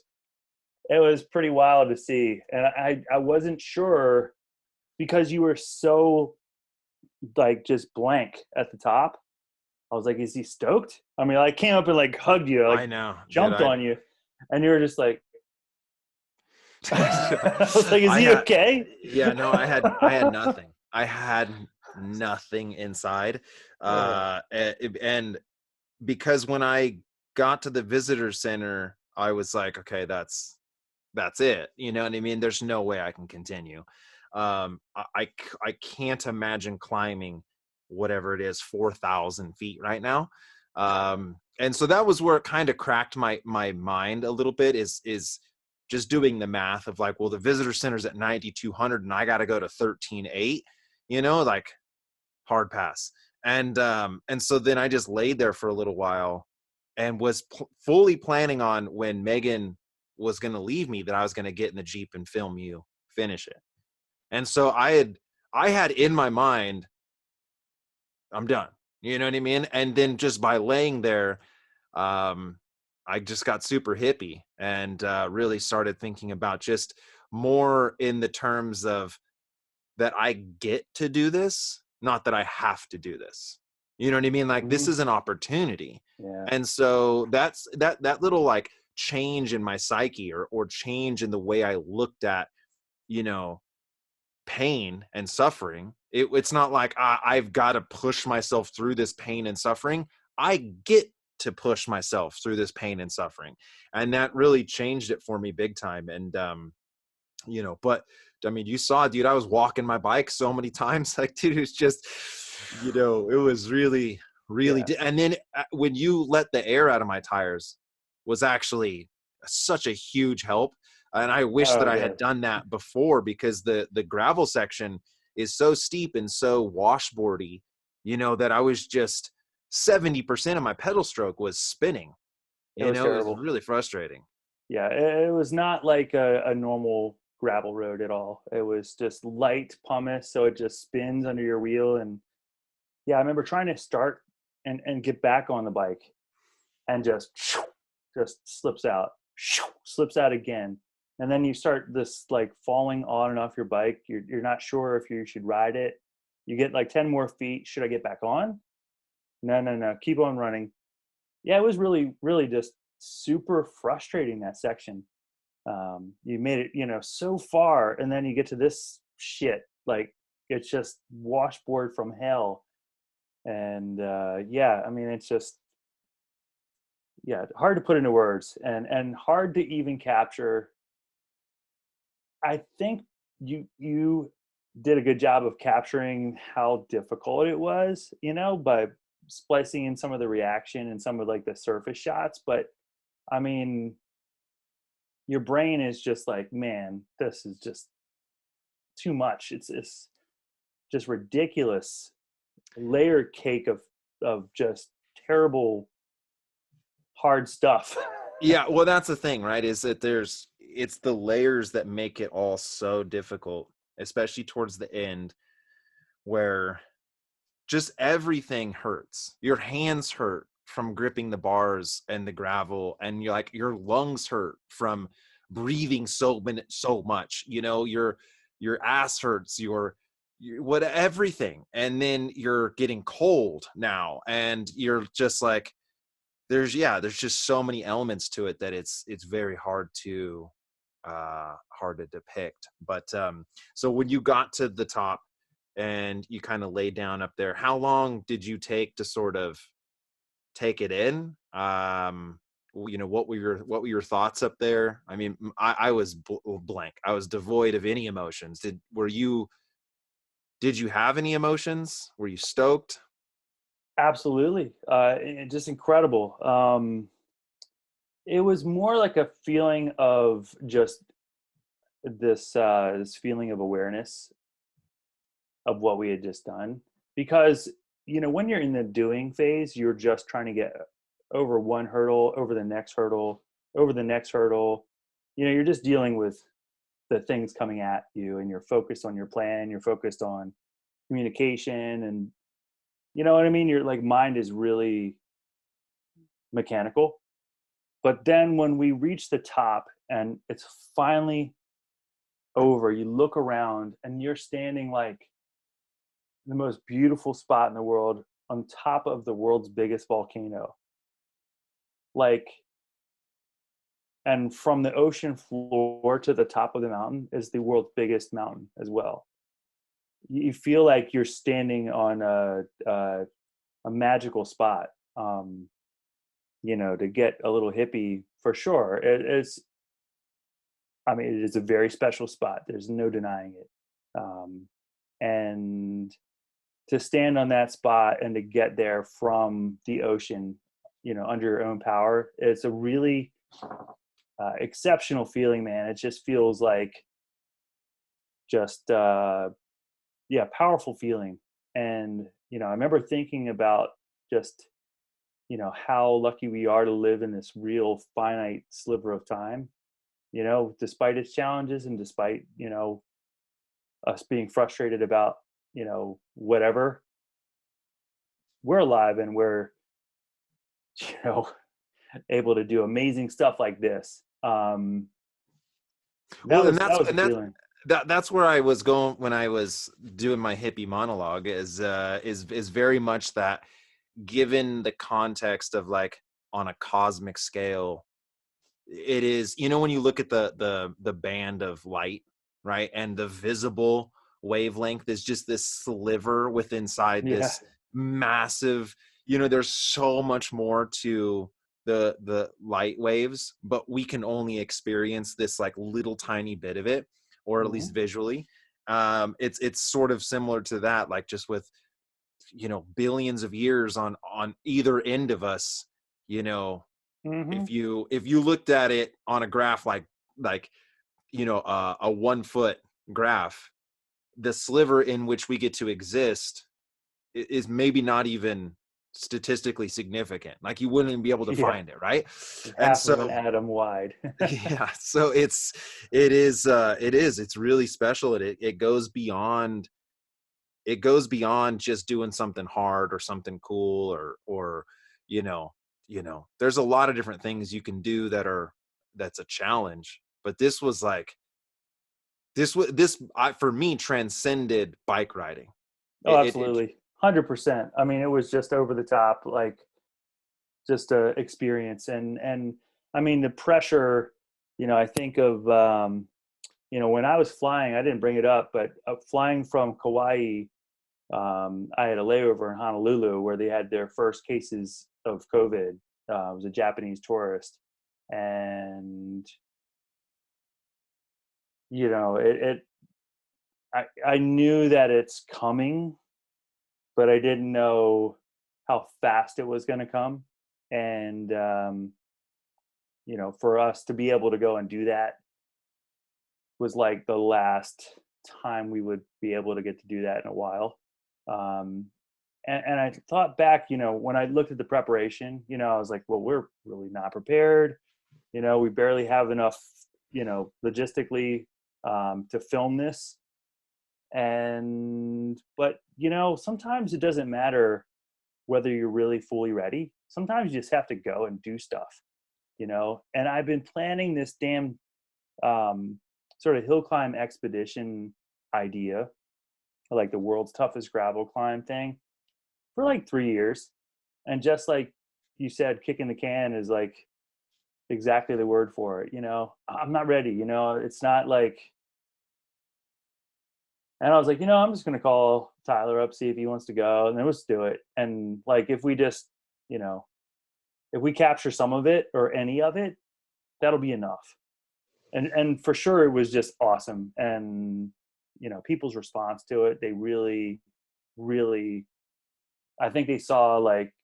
it was pretty wild to see. And I wasn't sure because you were so like just blank at the top. I was like, is he stoked? I mean, I came up and like hugged you, like I know, jumped on you, and you were just like, I was like, is he had, okay? Yeah, no, I had nothing. I had nothing inside. And because when I got to the visitor center, I was like, okay, that's it. You know what I mean? There's no way I can continue. I can't imagine climbing whatever it is, 4,000 feet right now. And so that was where it kind of cracked my mind a little bit, is just doing the math of like, well, the visitor center's at 9,200 and I got to go to 13,800, like hard pass. And so then I just laid there for a little while and was fully planning on, when Megan was going to leave me, that I was going to get in the Jeep and film you finish it. And so I had in my mind, I'm done. You know what I mean? And then just by laying there, I just got super hippie and really started thinking about just more in the terms of that I get to do this, not that I have to do this. You know what I mean? Like, this is an opportunity. Yeah. And so that's that little like change in my psyche, or change in the way I looked at, pain and suffering. It's not like I've got to push myself through this pain and suffering. I get to push myself through this pain and suffering. And that really changed it for me big time. And, but I mean, you saw, dude, I was walking my bike so many times. Like, dude, it's just, it was really, really, and then when you let the air out of my tires was actually such a huge help. And I wish that I had done that before, because the gravel section is so steep and so washboardy, that I was just 70% of my pedal stroke was spinning. It was really frustrating. Yeah, it was not like a normal gravel road at all. It was just light pumice, so it just spins under your wheel. And yeah, I remember trying to start and get back on the bike, and just slips out again. And then you start this like falling on and off your bike. You're not sure if you should ride it. You get like 10 more feet. Should I get back on? No. Keep on running. Yeah, it was really, really just super frustrating, that section. You made it, so far, and then you get to this shit. Like, it's just washboard from hell. And yeah, I mean, it's just, hard to put into words, and hard to even capture. I think you did a good job of capturing how difficult it was, by splicing in some of the reaction and some of like the surface shots. But I mean, your brain is just like, man, this is just too much. It's just ridiculous layer cake of just terrible hard stuff. Yeah, well, that's the thing, right? Is that it's the layers that make it all so difficult, especially towards the end, where just everything hurts. Your hands hurt from gripping the bars and the gravel, and you're like, your lungs hurt from breathing so much. Your ass hurts. Your what everything, and then you're getting cold now, and you're just like, there's just so many elements to it that it's very hard to depict. But so when you got to the top and you kind of laid down up there, how long did you take to sort of take it in? What were your thoughts up there? I mean, I was blank. I was devoid of any emotions. Did you have any emotions? Were you stoked? Absolutely. Just incredible. It was more like a feeling of just this feeling of awareness of what we had just done. Because, when you're in the doing phase, you're just trying to get over one hurdle, over the next hurdle, over the next hurdle. You're just dealing with the things coming at you, and you're focused on your plan, you're focused on communication, and you know what I mean? Your like mind is really mechanical. But then when we reach the top and it's finally over, you look around and you're standing like the most beautiful spot in the world on top of the world's biggest volcano. Like, and from the ocean floor to the top of the mountain is the world's biggest mountain as well. You feel like you're standing on a magical spot. To get a little hippie for sure. It is a very special spot. There's no denying it. And to stand on that spot and to get there from the ocean, under your own power, it's a really exceptional feeling, man. It just feels like powerful feeling. And, I remember thinking about just, how lucky we are to live in this real finite sliver of time, despite its challenges and despite, us being frustrated about, whatever. We're alive and we're, able to do amazing stuff like this. That was the feeling. That's where I was going when I was doing my hippie monologue is very much that, given the context of like on a cosmic scale, it is, when you look at the band of light, right, and the visible wavelength is just this sliver inside this massive, there's so much more to the light waves, but we can only experience this like little tiny bit of it, or at least visually. It's sort of similar to that, like just with billions of years on either end of us. If you looked at it on a graph like a 1 foot graph, the sliver in which we get to exist is maybe not even statistically significant. Like you wouldn't even be able to find it, right? And so an atom wide. Yeah, so it's really special. It goes beyond just doing something hard or something cool or there's a lot of different things you can do that's a challenge, but this was like for me transcended bike riding. Oh, absolutely. 100%. I mean, it was just over the top, like just a experience. And I mean, the pressure, I think of, when I was flying, I didn't bring it up, but flying from Kauai, I had a layover in Honolulu where they had their first cases of COVID. It was a Japanese tourist. And, I knew that it's coming, but I didn't know how fast it was going to come. And, for us to be able to go and do that was like the last time we would be able to get to do that in a while. And I thought back, when I looked at the preparation, I was like, well, we're really not prepared. We barely have enough, logistically to film this. But sometimes it doesn't matter whether you're really fully ready. Sometimes you just have to go and do stuff, and I've been planning this damn sort of hill climb expedition idea, like the world's toughest gravel climb thing, for like 3 years. And just like you said kicking the can is like exactly the word for it. I'm not ready. It's not like, and I was like, I'm just going to call Tyler up, see if he wants to go, and then let's do it. And like, if we just, if we capture some of it or any of it, that'll be enough. And for sure, it was just awesome. And, people's response to it, they really, really, I think they saw like,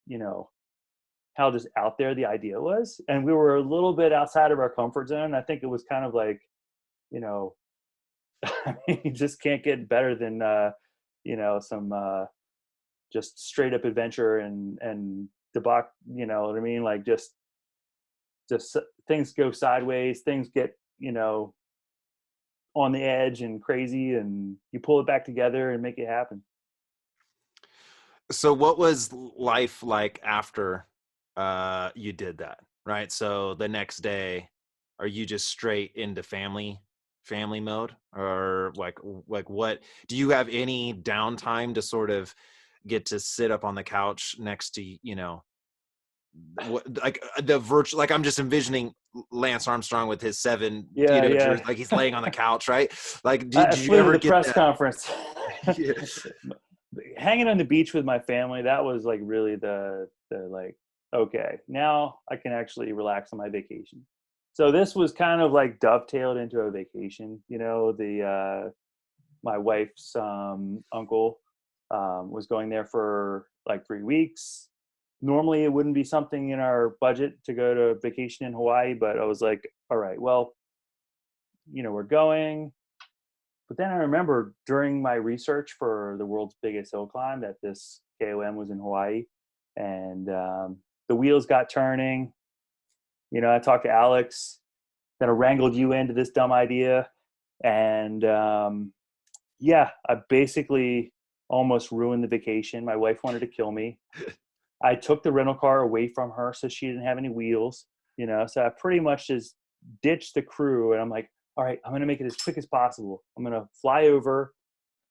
how just out there the idea was. And we were a little bit outside of our comfort zone. I think it was kind of like, I mean, you just can't get better than, some just straight up adventure and debauch, you know what I mean? Like just things go sideways, things get, on the edge and crazy, and you pull it back together and make it happen. So what was life like after you did that? Right. So the next day, are you just straight into family mode, or like what, do you have any downtime to sort of get to sit up on the couch next to, what, like the virtual, like I'm just envisioning Lance Armstrong with his 7, jersey, like he's laying on the couch, right? Like, did you ever the get press that? conference? Yeah. Hanging on the beach with my family, that was like really the like, okay, now I can actually relax on my vacation. So this was kind of like dovetailed into a vacation. My wife's uncle was going there for like 3 weeks. Normally it wouldn't be something in our budget to go to vacation in Hawaii, but I was like, all right, well, we're going. But then I remember during my research for the world's biggest hill climb that this KOM was in Hawaii, and the wheels got turning. I talked to Alex, then I wrangled you into this dumb idea. And I basically almost ruined the vacation. My wife wanted to kill me. I took the rental car away from her so she didn't have any wheels, so I pretty much just ditched the crew. And I'm like, all right, I'm going to make it as quick as possible. I'm going to fly over,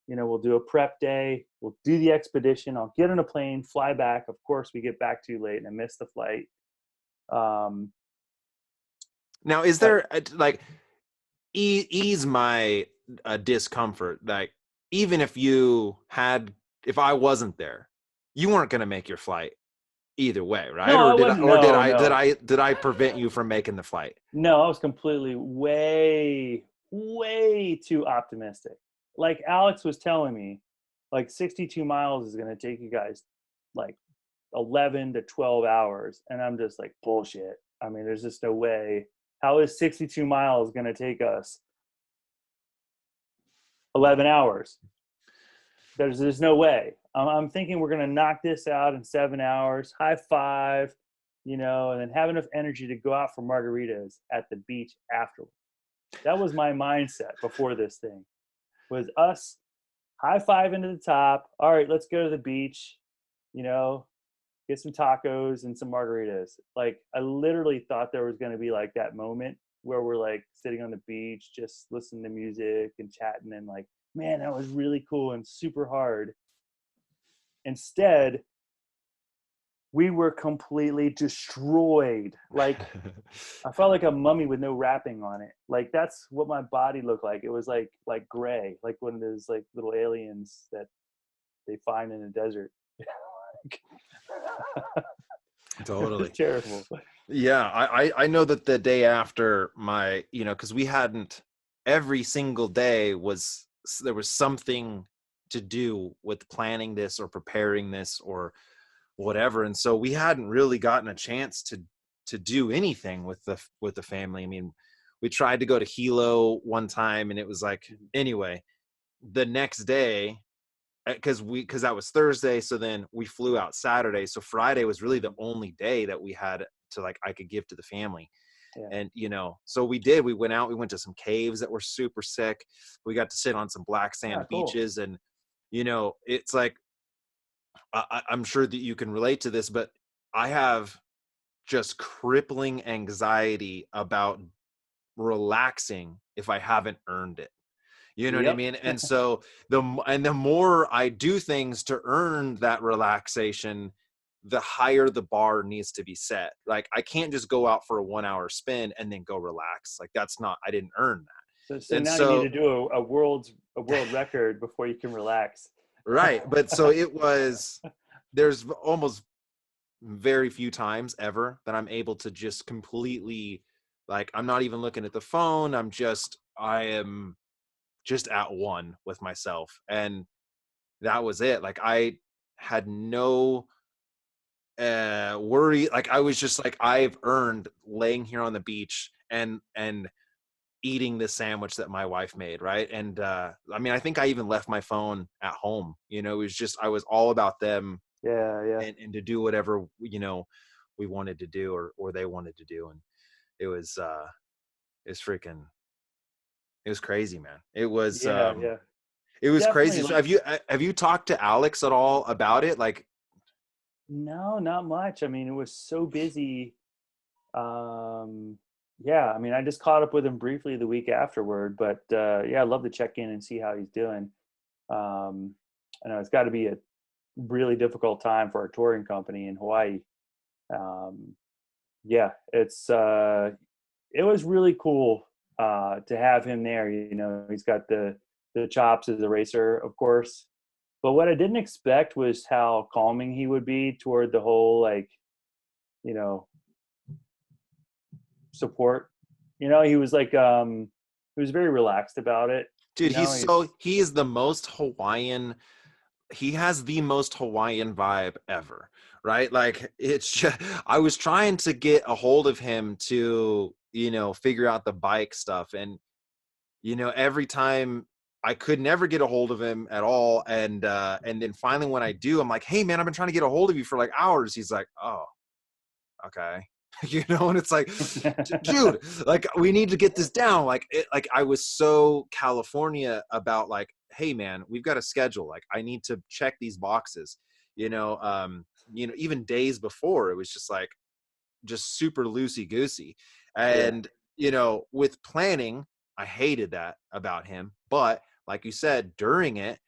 we'll do a prep day. We'll do the expedition. I'll get on a plane, fly back. Of course, we get back too late and I missed the flight. Now, is there like ease my discomfort? Like, even if I wasn't there, you weren't going to make your flight either way, right? No, Did I prevent you from making the flight? No, I was completely way too optimistic. Like Alex was telling me, like 62 miles is going to take you guys like 11 to 12 hours. And I'm just like, bullshit. I mean, there's just no way. How is 62 miles going to take us 11 hours? There's no way. I'm thinking we're going to knock this out in 7 hours, high five, and then have enough energy to go out for margaritas at the beach afterwards. That was my mindset before this thing, was us high five into the top. All right, let's go to the beach, get some tacos and some margaritas. Like, I literally thought there was going to be like that moment where we're like sitting on the beach, just listening to music and chatting and like, man, that was really cool and super hard. Instead, we were completely destroyed. Like, I felt like a mummy with no wrapping on it. Like, that's what my body looked like. It was like gray, like one of those like little aliens that they find in the desert. Totally. It's terrible. Yeah, I know that the day after my, because we hadn't, every single day there was something to do with planning this or preparing this or whatever, and so we hadn't really gotten a chance to do anything with the family. I mean, we tried to go to Hilo one time, and it was like, anyway, the next day, because that was Thursday, so then we flew out Saturday, so Friday was really the only day that we had to, like, I could give to the family. Yeah. And so we went to some caves that were super sick. We got to sit on some black sand beaches, and it's like, I'm sure that you can relate to this, but I have just crippling anxiety about relaxing if I haven't earned it. You know what I mean? And so the more I do things to earn that relaxation, the higher the bar needs to be set. Like I can't just go out for a 1 hour spin and then go relax. Like that's not, I didn't earn that. So And now you need so, to do a world record before you can relax. right. But so it was, there's almost very few times ever that I'm able to just completely, like, I'm not even looking at the phone. I am just at one with myself. And that was it. Like I had no worry. Like I was just like, I've earned laying here on the beach and eating this sandwich that my wife made, right? And I mean, I think I even left my phone at home. You know, it was just, I was all about them Yeah. and to do whatever, we wanted to do or they wanted to do. And it was freaking, it was crazy, man. Yeah. It was Definitely. crazy. So have you talked to Alex at all about it? Like, No, not much. I mean, it was so busy. Yeah, I mean, I just caught up with him briefly the week afterward, but yeah, I'd love to check in and see how he's doing. I know it's got to be a really difficult time for our touring company in Hawaii. Um, yeah, it was really cool to have him there. You know, he's got the chops as a racer, of course. But what I didn't expect was how calming he would be toward the whole, like, you know, support. You know, he was like, he was very relaxed about it. dude, You know, he is the most Hawaiian. He has the most Hawaiian vibe ever, right? Like it's just, I was trying to get a hold of him to, figure out the bike stuff. And, every time I could never get a hold of him at all. And then finally when I do, I'm like, hey man, I've been trying to get a hold of you for like hours. He's like, oh, okay. And it's like, dude, like we need to get this down. Like I was so California about like, hey man, we've got a schedule. Like I need to check these boxes, even days before it was just like, just super loosey goosey. yeah, And, with planning, I hated that about him. But like you said, during it,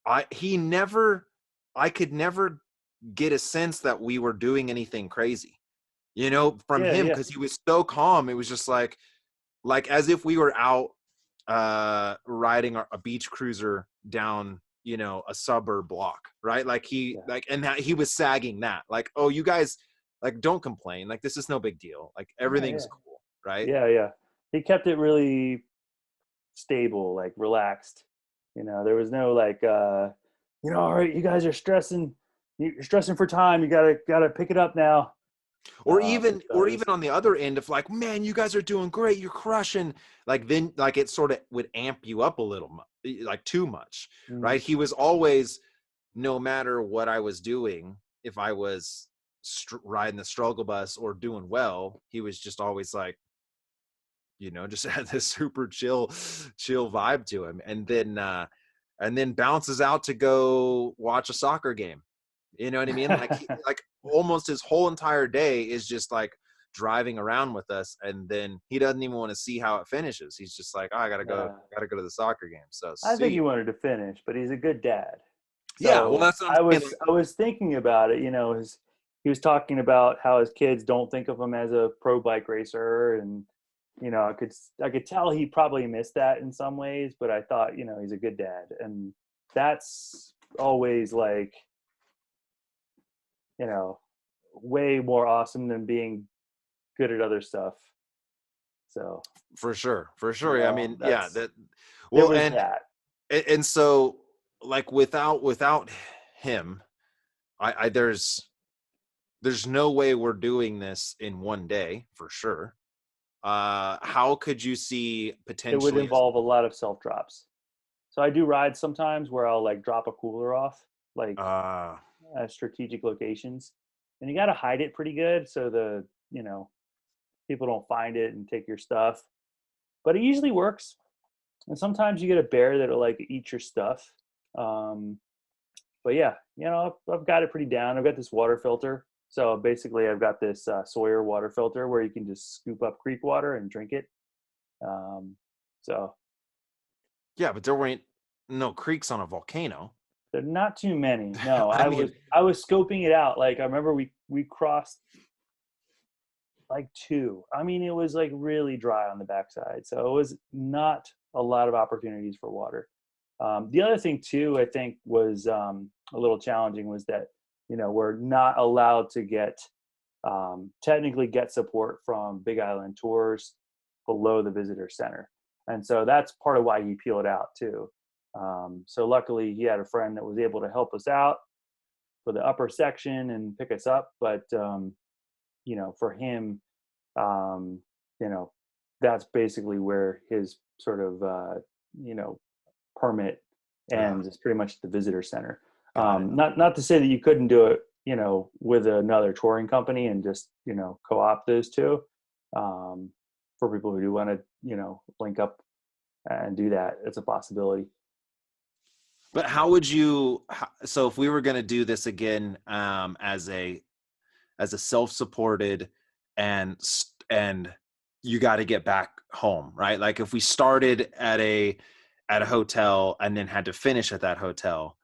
I could never get a sense that we were doing anything crazy, from him, yeah. because he was so calm. It was just like as if we were out riding a beach cruiser down, a suburb block, right? Like Yeah. and that he was sagging that, like, oh, you guys, like, don't complain, like this is no big deal, like everything's Yeah, cool, right? yeah. He kept it really stable, like relaxed. You know, there was no like, all right, you guys are stressing. You're stressing for time. You gotta pick it up now. Or even So it was, on the other end of like, man, you guys are doing great, you're crushing, like then like it sort of would amp you up a little, like too much, mm, right? He was always, no matter what I was doing, if I was riding the struggle bus or doing well, he was just always like, just had this super chill vibe to him. And then bounces out to go watch a soccer game. You know what I mean? Like like almost his whole entire day is just like driving around with us, and then he doesn't even want to see how it finishes. He's just like, oh, I yeah. gotta go to the soccer game. So I think he see. wanted to finish, but he's a good dad. Yeah, well, So that's what I'm saying. Like, I was thinking about it. You know, he was talking about how his kids don't think of him as a pro bike racer, and I could tell he probably missed that in some ways. But I thought, he's a good dad, and that's always like, you know, way more awesome than being good at other stuff. So, for sure, for sure. I mean, yeah, that's that. there Well, was that. and so like without him, I there's no way we're doing this in one day for sure. How could you see It would potentially? involve a lot of self drops. So I do rides sometimes where I'll like drop a cooler off, like at strategic locations, and you got to hide it pretty good so people don't find it and take your stuff. But it usually works. And sometimes you get a bear that'll like eat your stuff. Um, but yeah, I've got it pretty down. I've got this water filter. So basically, I've got this Sawyer water filter where you can just scoop up creek water and drink it. Um, so Yeah, but there weren't no creeks on a volcano. There are not too many. No, I mean, I was scoping it out. Like I remember we crossed like two. I mean, it was like really dry on the backside, so it was not a lot of opportunities for water. The other thing too, I think, was a little challenging was that we're not allowed to get technically get support from Big Island tours below the visitor center, and so that's part of why he peeled out too. So luckily, he had a friend that was able to help us out for the upper section and pick us up, but for him, um, you know, that's basically where his sort of, permit ah, ends. It's pretty much the visitor center. got it. Not to say that you couldn't do it, with another touring company and just, co-opt those two. Um, for people who do want to, link up and do that, it's a possibility. But how would you? So if we were going to do this again, as a self-supported, and you got to get back home, right? Like if we started at a hotel and then had to finish at that hotel,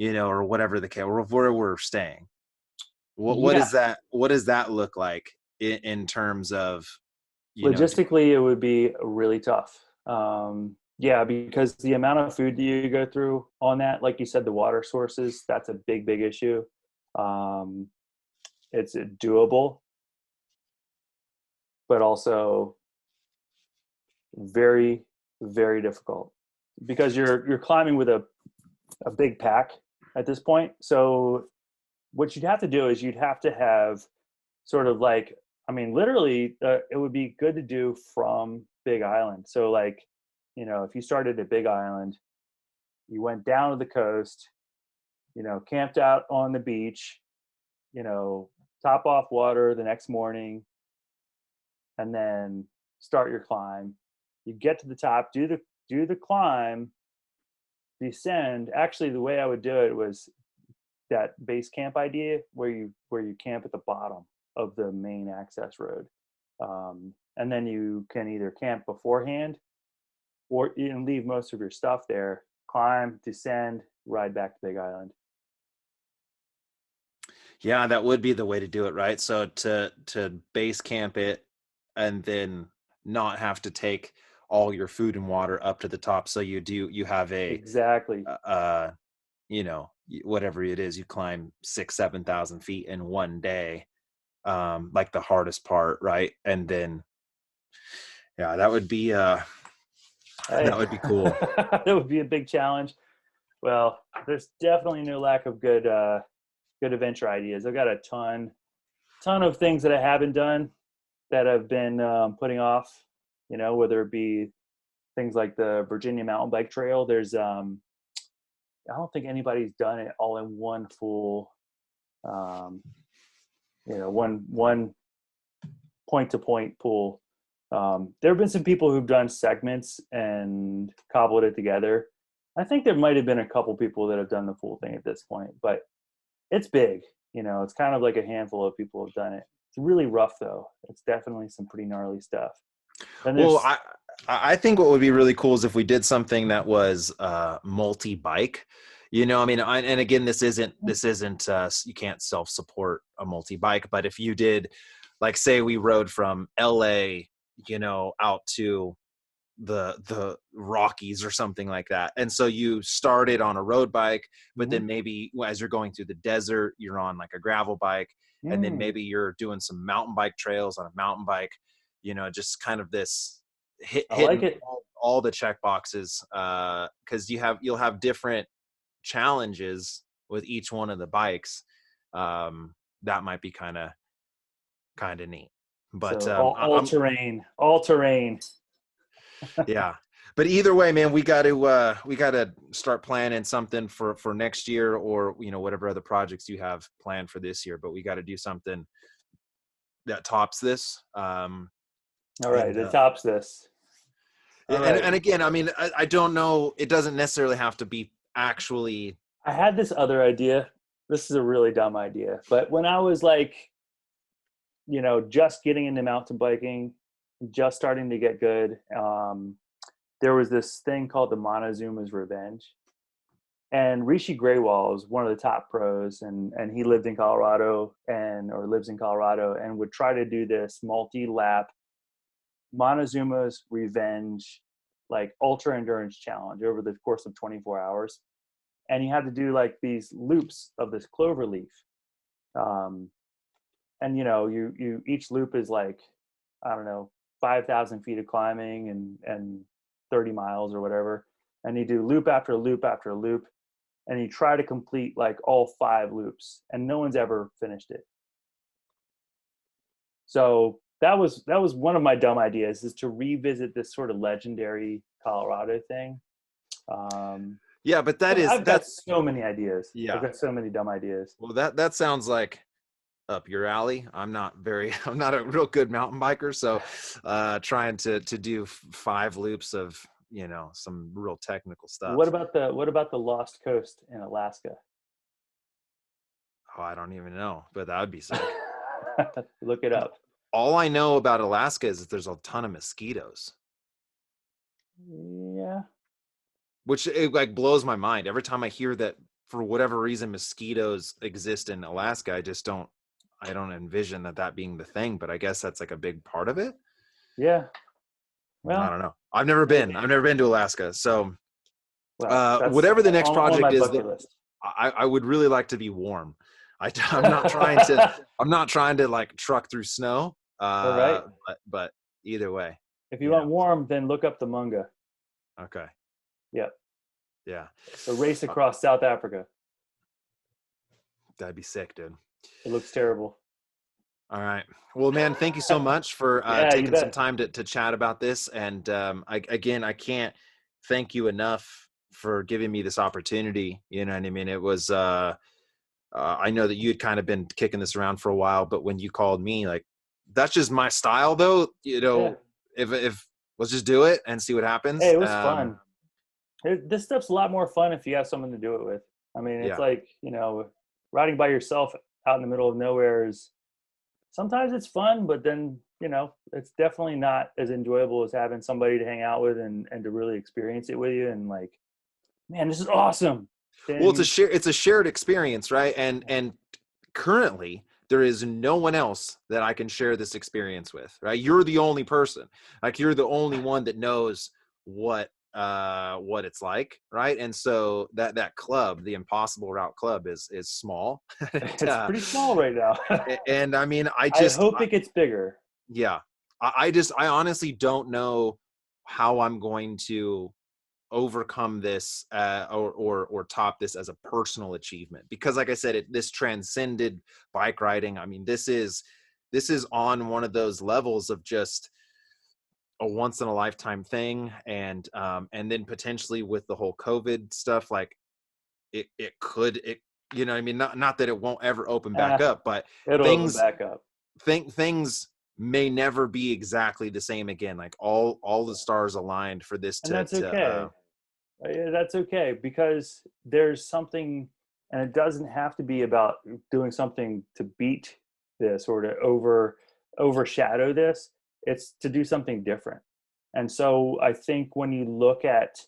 or whatever the case, or where we're staying. What Yeah. is that? What does that look like in terms of, Logistically, it would be really tough. Yeah, because the amount of food that you go through on that, like you said, the water sources, that's a big, big issue. Um, it's doable, but also very, very difficult because you're climbing with a big pack at this point. So what you'd have to do is you'd have to have sort of like, I mean, literally, it would be good to do from Big Island. So like, if you started at Big Island, you went down to the coast, camped out on the beach, top off water the next morning, and then start your climb. You get to the top, do the climb, descend. Actually, the way I would do it was that base camp idea where you camp at the bottom of the main access road, and then you can either camp beforehand or you can leave most of your stuff there, climb, descend, ride back to Big Island. Yeah, that would be the way to do it, right? So to base camp it and then not have to take all your food and water up to the top. So you have a Exactly. uh whatever it is, you climb 6,000-7,000 feet in one day, like the hardest part, right? And then yeah, that would be Hey, that would be cool. that would be a big challenge. Well, there's definitely no lack of good adventure ideas. I've got a ton of things that I haven't done that I've been putting off. Whether it be things like the Virginia Mountain Bike Trail. There's I don't think anybody's done it all in one full, um, one point to point pool. There have been some people who've done segments and cobbled it together. I think there might have been a couple people that have done the full thing at this point, but it's big. It's kind of like a handful of people have done it. It's really rough though. It's definitely some pretty gnarly stuff. And Well, there's I think what would be really cool is if we did something that was multi-bike. I mean, and again, this isn't you can't self-support a multi-bike, but if you did, like, say we rode from LA, out to the Rockies or something like that, and so you started on a road bike, but then maybe as you're going through the desert, you're on like a gravel bike, and then maybe you're doing some mountain bike trails on a mountain bike, just kind of this I like hitting it. all the check boxes, because you'll have different challenges with each one of the bikes. That might be kind of neat. But So all terrain. yeah, but either way, man, we got to start planning something for next year, or whatever other projects you have planned for this year. But we got to do something that tops this. All right, And it tops this. All right. and again, I mean, I don't know. It doesn't necessarily have to be actually. I had this other idea. This is a really dumb idea, but when I was like, just getting into mountain biking, just starting to get good, there was this thing called the Montezuma's Revenge, And Rishi Graywall is one of the top pros, and he lived in Colorado or lives in Colorado, and would try to do this multi-lap Montezuma's Revenge, like ultra endurance challenge over the course of 24 hours. And you had to do like these loops of this clover leaf. And you each loop is like, I don't know, 5,000 feet of climbing and 30 miles or whatever. And you do loop after loop after loop, and you try to complete like all 5 loops, and no one's ever finished it. So that was one of my dumb ideas, is to revisit this sort of legendary Colorado thing. Yeah, but I've got so many ideas. Yeah, I've got so many dumb ideas. Well, that sounds like up your alley. I'm not a real good mountain biker, so trying to do 5 loops of some real technical stuff. What about the Lost Coast in Alaska? Oh, I don't even know, but that would be sick. Look it up. All I know about Alaska is that there's a ton of mosquitoes. Yeah. Which it like blows my mind every time I hear that. For whatever reason, mosquitoes exist in Alaska. I don't envision that being the thing, but I guess that's like a big part of it. Yeah. Well, I don't know. I've never been to Alaska. So whatever the next project is, I would really like to be warm. I'm not trying to like truck through snow. All right. But either way. If you want warm, then look up the Munga. Okay. Yep. Yeah. The race across South Africa. That'd be sick, dude. It looks terrible. All right. Well, man, thank you so much for taking some time to chat about this. And I can't thank you enough for giving me this opportunity. You know what I mean? It was, I know that you had kind of been kicking this around for a while, but when you called me, like, that's just my style though. If let's just do it and see what happens. Hey, it was fun. This stuff's a lot more fun if you have someone to do it with. I mean, it's like, riding by yourself out in the middle of nowhere is, sometimes it's fun, but then, it's definitely not as enjoyable as having somebody to hang out with and to really experience it with you. And like, man, this is awesome. Well, it's a shared experience, right? And currently there is no one else that I can share this experience with, right? You're the only person. Like, you're the only one that knows what it's like, right? And so that club, the Impossible Route Club, is small. It's pretty small right now. And I mean, I hope it gets bigger. Yeah. I honestly don't know how I'm going to overcome this or top this as a personal achievement, because like I said, this transcended bike riding. I mean, this is on one of those levels of just a once in a lifetime thing. And then potentially with the whole COVID stuff, like it could, you know what I mean? Not that it won't ever open back up, but it'll open back up. Things may never be exactly the same again. Like all the stars aligned for this and that's okay. That's okay, because there's something, and it doesn't have to be about doing something to beat this or to overshadow this. It's to do something different. And so I think when you look at,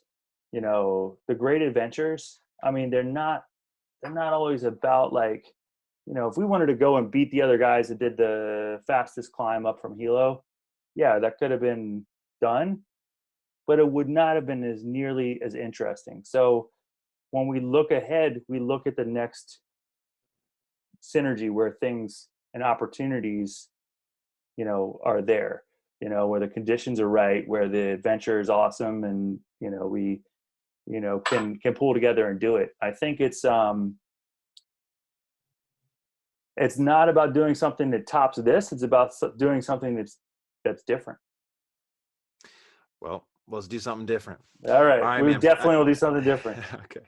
the great adventures, I mean, they're not always about like, if we wanted to go and beat the other guys that did the fastest climb up from Hilo, yeah, that could have been done, but it would not have been as nearly as interesting. So when we look ahead, we look at the next synergy where things and opportunities, are there, where the conditions are right, where the adventure is awesome, and, we, can pull together and do it. I think it's not about doing something that tops this. It's about doing something that's different. Well, let's do something different. All right, we definitely will do something different. Okay.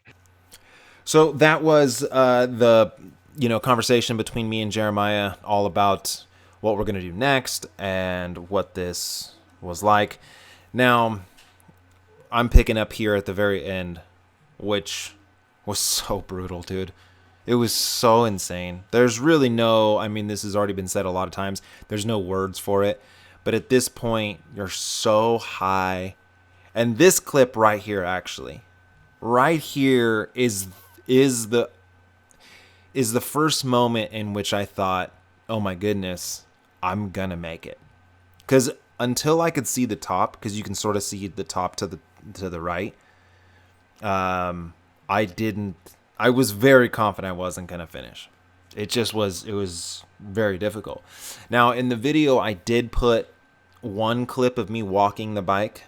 So that was the conversation between me and Jeremiah, all about what we're going to do next and what this was like. Now, I'm picking up here at the very end, which was so brutal, dude. It was so insane. There's really this has already been said a lot of times. There's no words for it. But at this point, you're so high. And this clip right here, actually, right here is the first moment in which I thought, oh my goodness, I'm gonna make it. Because until I could see the top, because you can sort of see the top to the right, I was very confident I wasn't gonna finish. It was very difficult. Now in the video, I did put one clip of me walking the bike,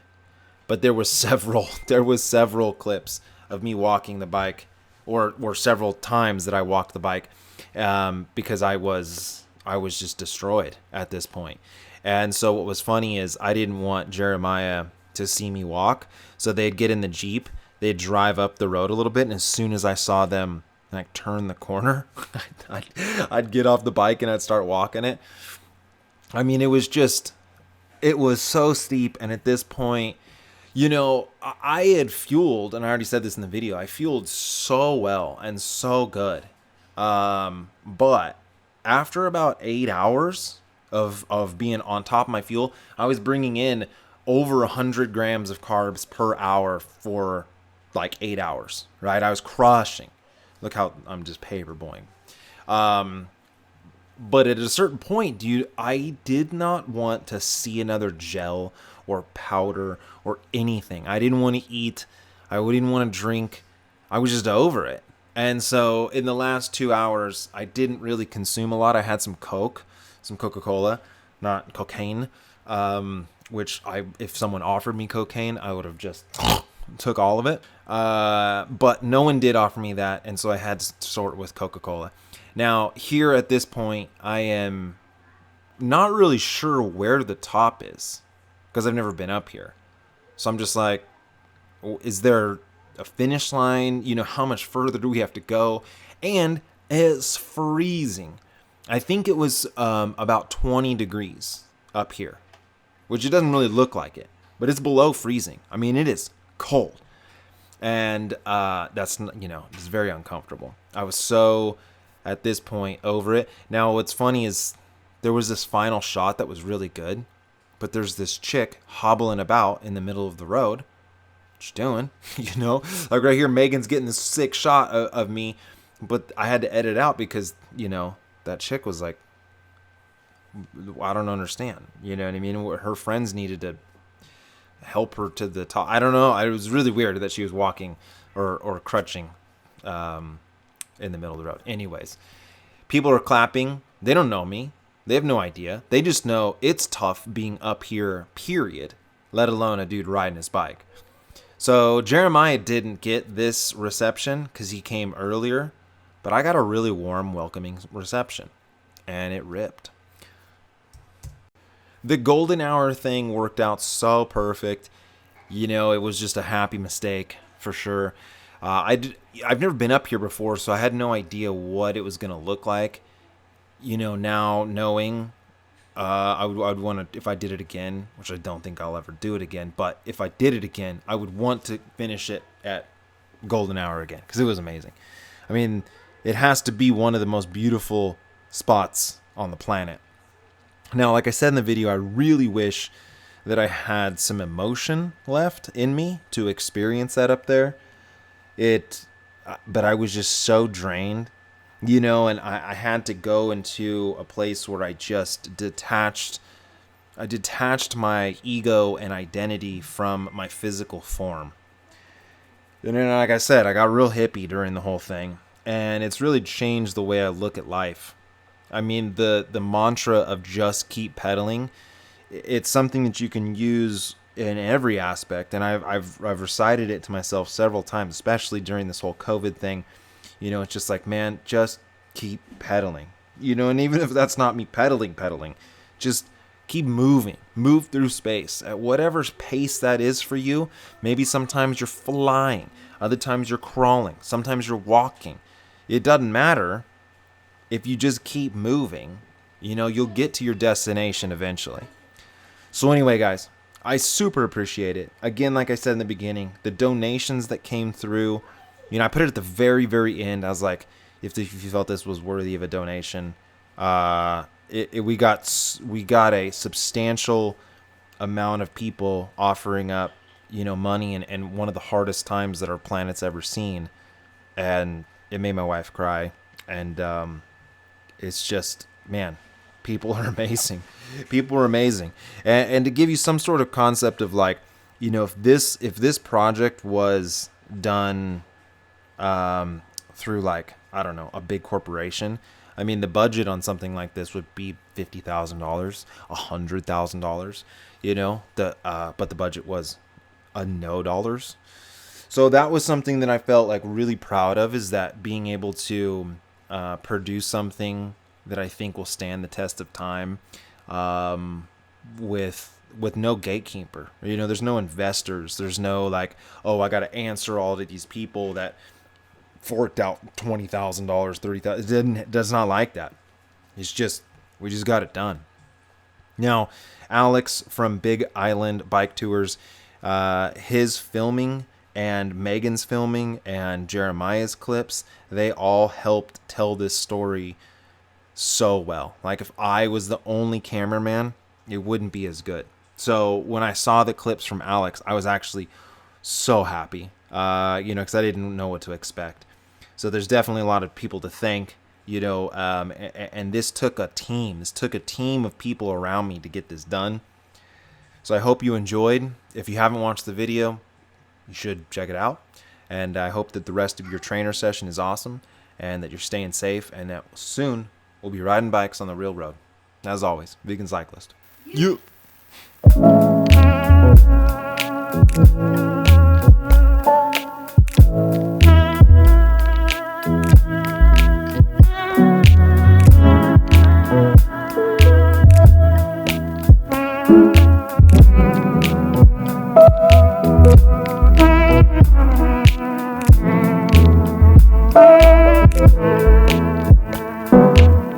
but there was several clips of me walking the bike, or several times that I walked the bike, because I was just destroyed at this point. And so what was funny is I didn't want Jeremiah to see me walk, so they'd get in the Jeep, they'd drive up the road a little bit, and as soon as I saw them like turn the corner, I'd get off the bike and I'd start walking it. I mean, it was so steep, and at this point, you know, I had fueled, and I already said this in the video, I fueled so well and so good. But after about 8 hours of being on top of my fuel, I was bringing in over 100 grams of carbs per hour for like 8 hours, right? I was crushing. Look how I'm just paper boing. But at a certain point, dude, I did not want to see another gel or powder or anything. I didn't want to eat. I didn't want to drink. I was just over it. And so in the last 2 hours, I didn't really consume a lot. I had some Coca-Cola, not cocaine, which if someone offered me cocaine, I would have just took all of it. But no one did offer me that, and so I had to sort with Coca-Cola. Now, here at this point, I am not really sure where the top is, because I've never been up here. So I'm just like, is there a finish line? You know, how much further do we have to go? And it's freezing. I think it was about 20 degrees up here, which it doesn't really look like it, but it's below freezing. I mean, it is cold. And that's, you know, it's very uncomfortable. I was so, at this point, over it. Now, what's funny is there was this final shot that was really good, but there's this chick hobbling about in the middle of the road. What you doing? You know, like right here, Megan's getting this sick shot of me, but I had to edit out because, you know, that chick was like, I don't understand. You know what I mean? Her friends needed to help her to the top. I don't know. It was really weird that she was walking or crutching in the middle of the road. Anyways, people are clapping. They don't know me. They have no idea. They just know it's tough being up here, period, let alone a dude riding his bike. So Jeremiah didn't get this reception because he came earlier, but I got a really warm, welcoming reception, and it ripped. The golden hour thing worked out so perfect. You know, it was just a happy mistake for sure. I've never been up here before, so I had no idea what it was going to look like. You know, now knowing, I would want to, if I did it again, which I don't think I'll ever do it again, but if I did it again, I would want to finish it at golden hour again, because it was amazing. I mean, it has to be one of the most beautiful spots on the planet. Now, like I said in the video, I really wish that I had some emotion left in me to experience that up there. But I was just so drained, you know, and I had to go into a place where I just detached my ego and identity from my physical form. And then, like I said, I got real hippie during the whole thing, and it's really changed the way I look at life. I mean, the mantra of just keep pedaling, it's something that you can use in every aspect, and I've recited it to myself several times, especially during this whole COVID thing. You know, it's just like, man, just keep pedaling. You know, and even if that's not me pedaling, just keep moving. Move through space at whatever pace that is for you. Maybe sometimes you're flying, other times you're crawling, sometimes you're walking. It doesn't matter. If you just keep moving, you know, you'll get to your destination eventually. So anyway, guys, I super appreciate it. Again, like I said in the beginning, the donations that came through, you know, I put it at the very, very end. I was like, if you felt this was worthy of a donation, we got a substantial amount of people offering up, money and one of the hardest times that our planet's ever seen. And it made my wife cry. And it's just, man, people are amazing. People are amazing. And to give you some sort of concept of like, if this project was done through like, I don't know, a big corporation, I mean, the budget on something like this would be $50,000, $100,000, but the budget was no dollars. So that was something that I felt like really proud of, is that being able to produce something that I think will stand the test of time, with no gatekeeper. There's no investors. There's no like, oh, I got to answer all to these people that forked out $20,000, $30,000. It does not like that. It's just, we just got it done. Now, Alex from Big Island Bike Tours, his filming and Megan's filming and Jeremiah's clips, they all helped tell this story so well. Like if I was the only cameraman, it wouldn't be as good. So when I saw the clips from Alex, I was actually so happy, because I didn't know what to expect. So there's definitely a lot of people to thank, and this took a team. This took a team of people around me to get this done. So I hope you enjoyed. If you haven't watched the video, you should check it out. And I hope that the rest of your trainer session is awesome and that you're staying safe and that soon we'll be riding bikes on the real road. As always, Vegan Cyclist. You.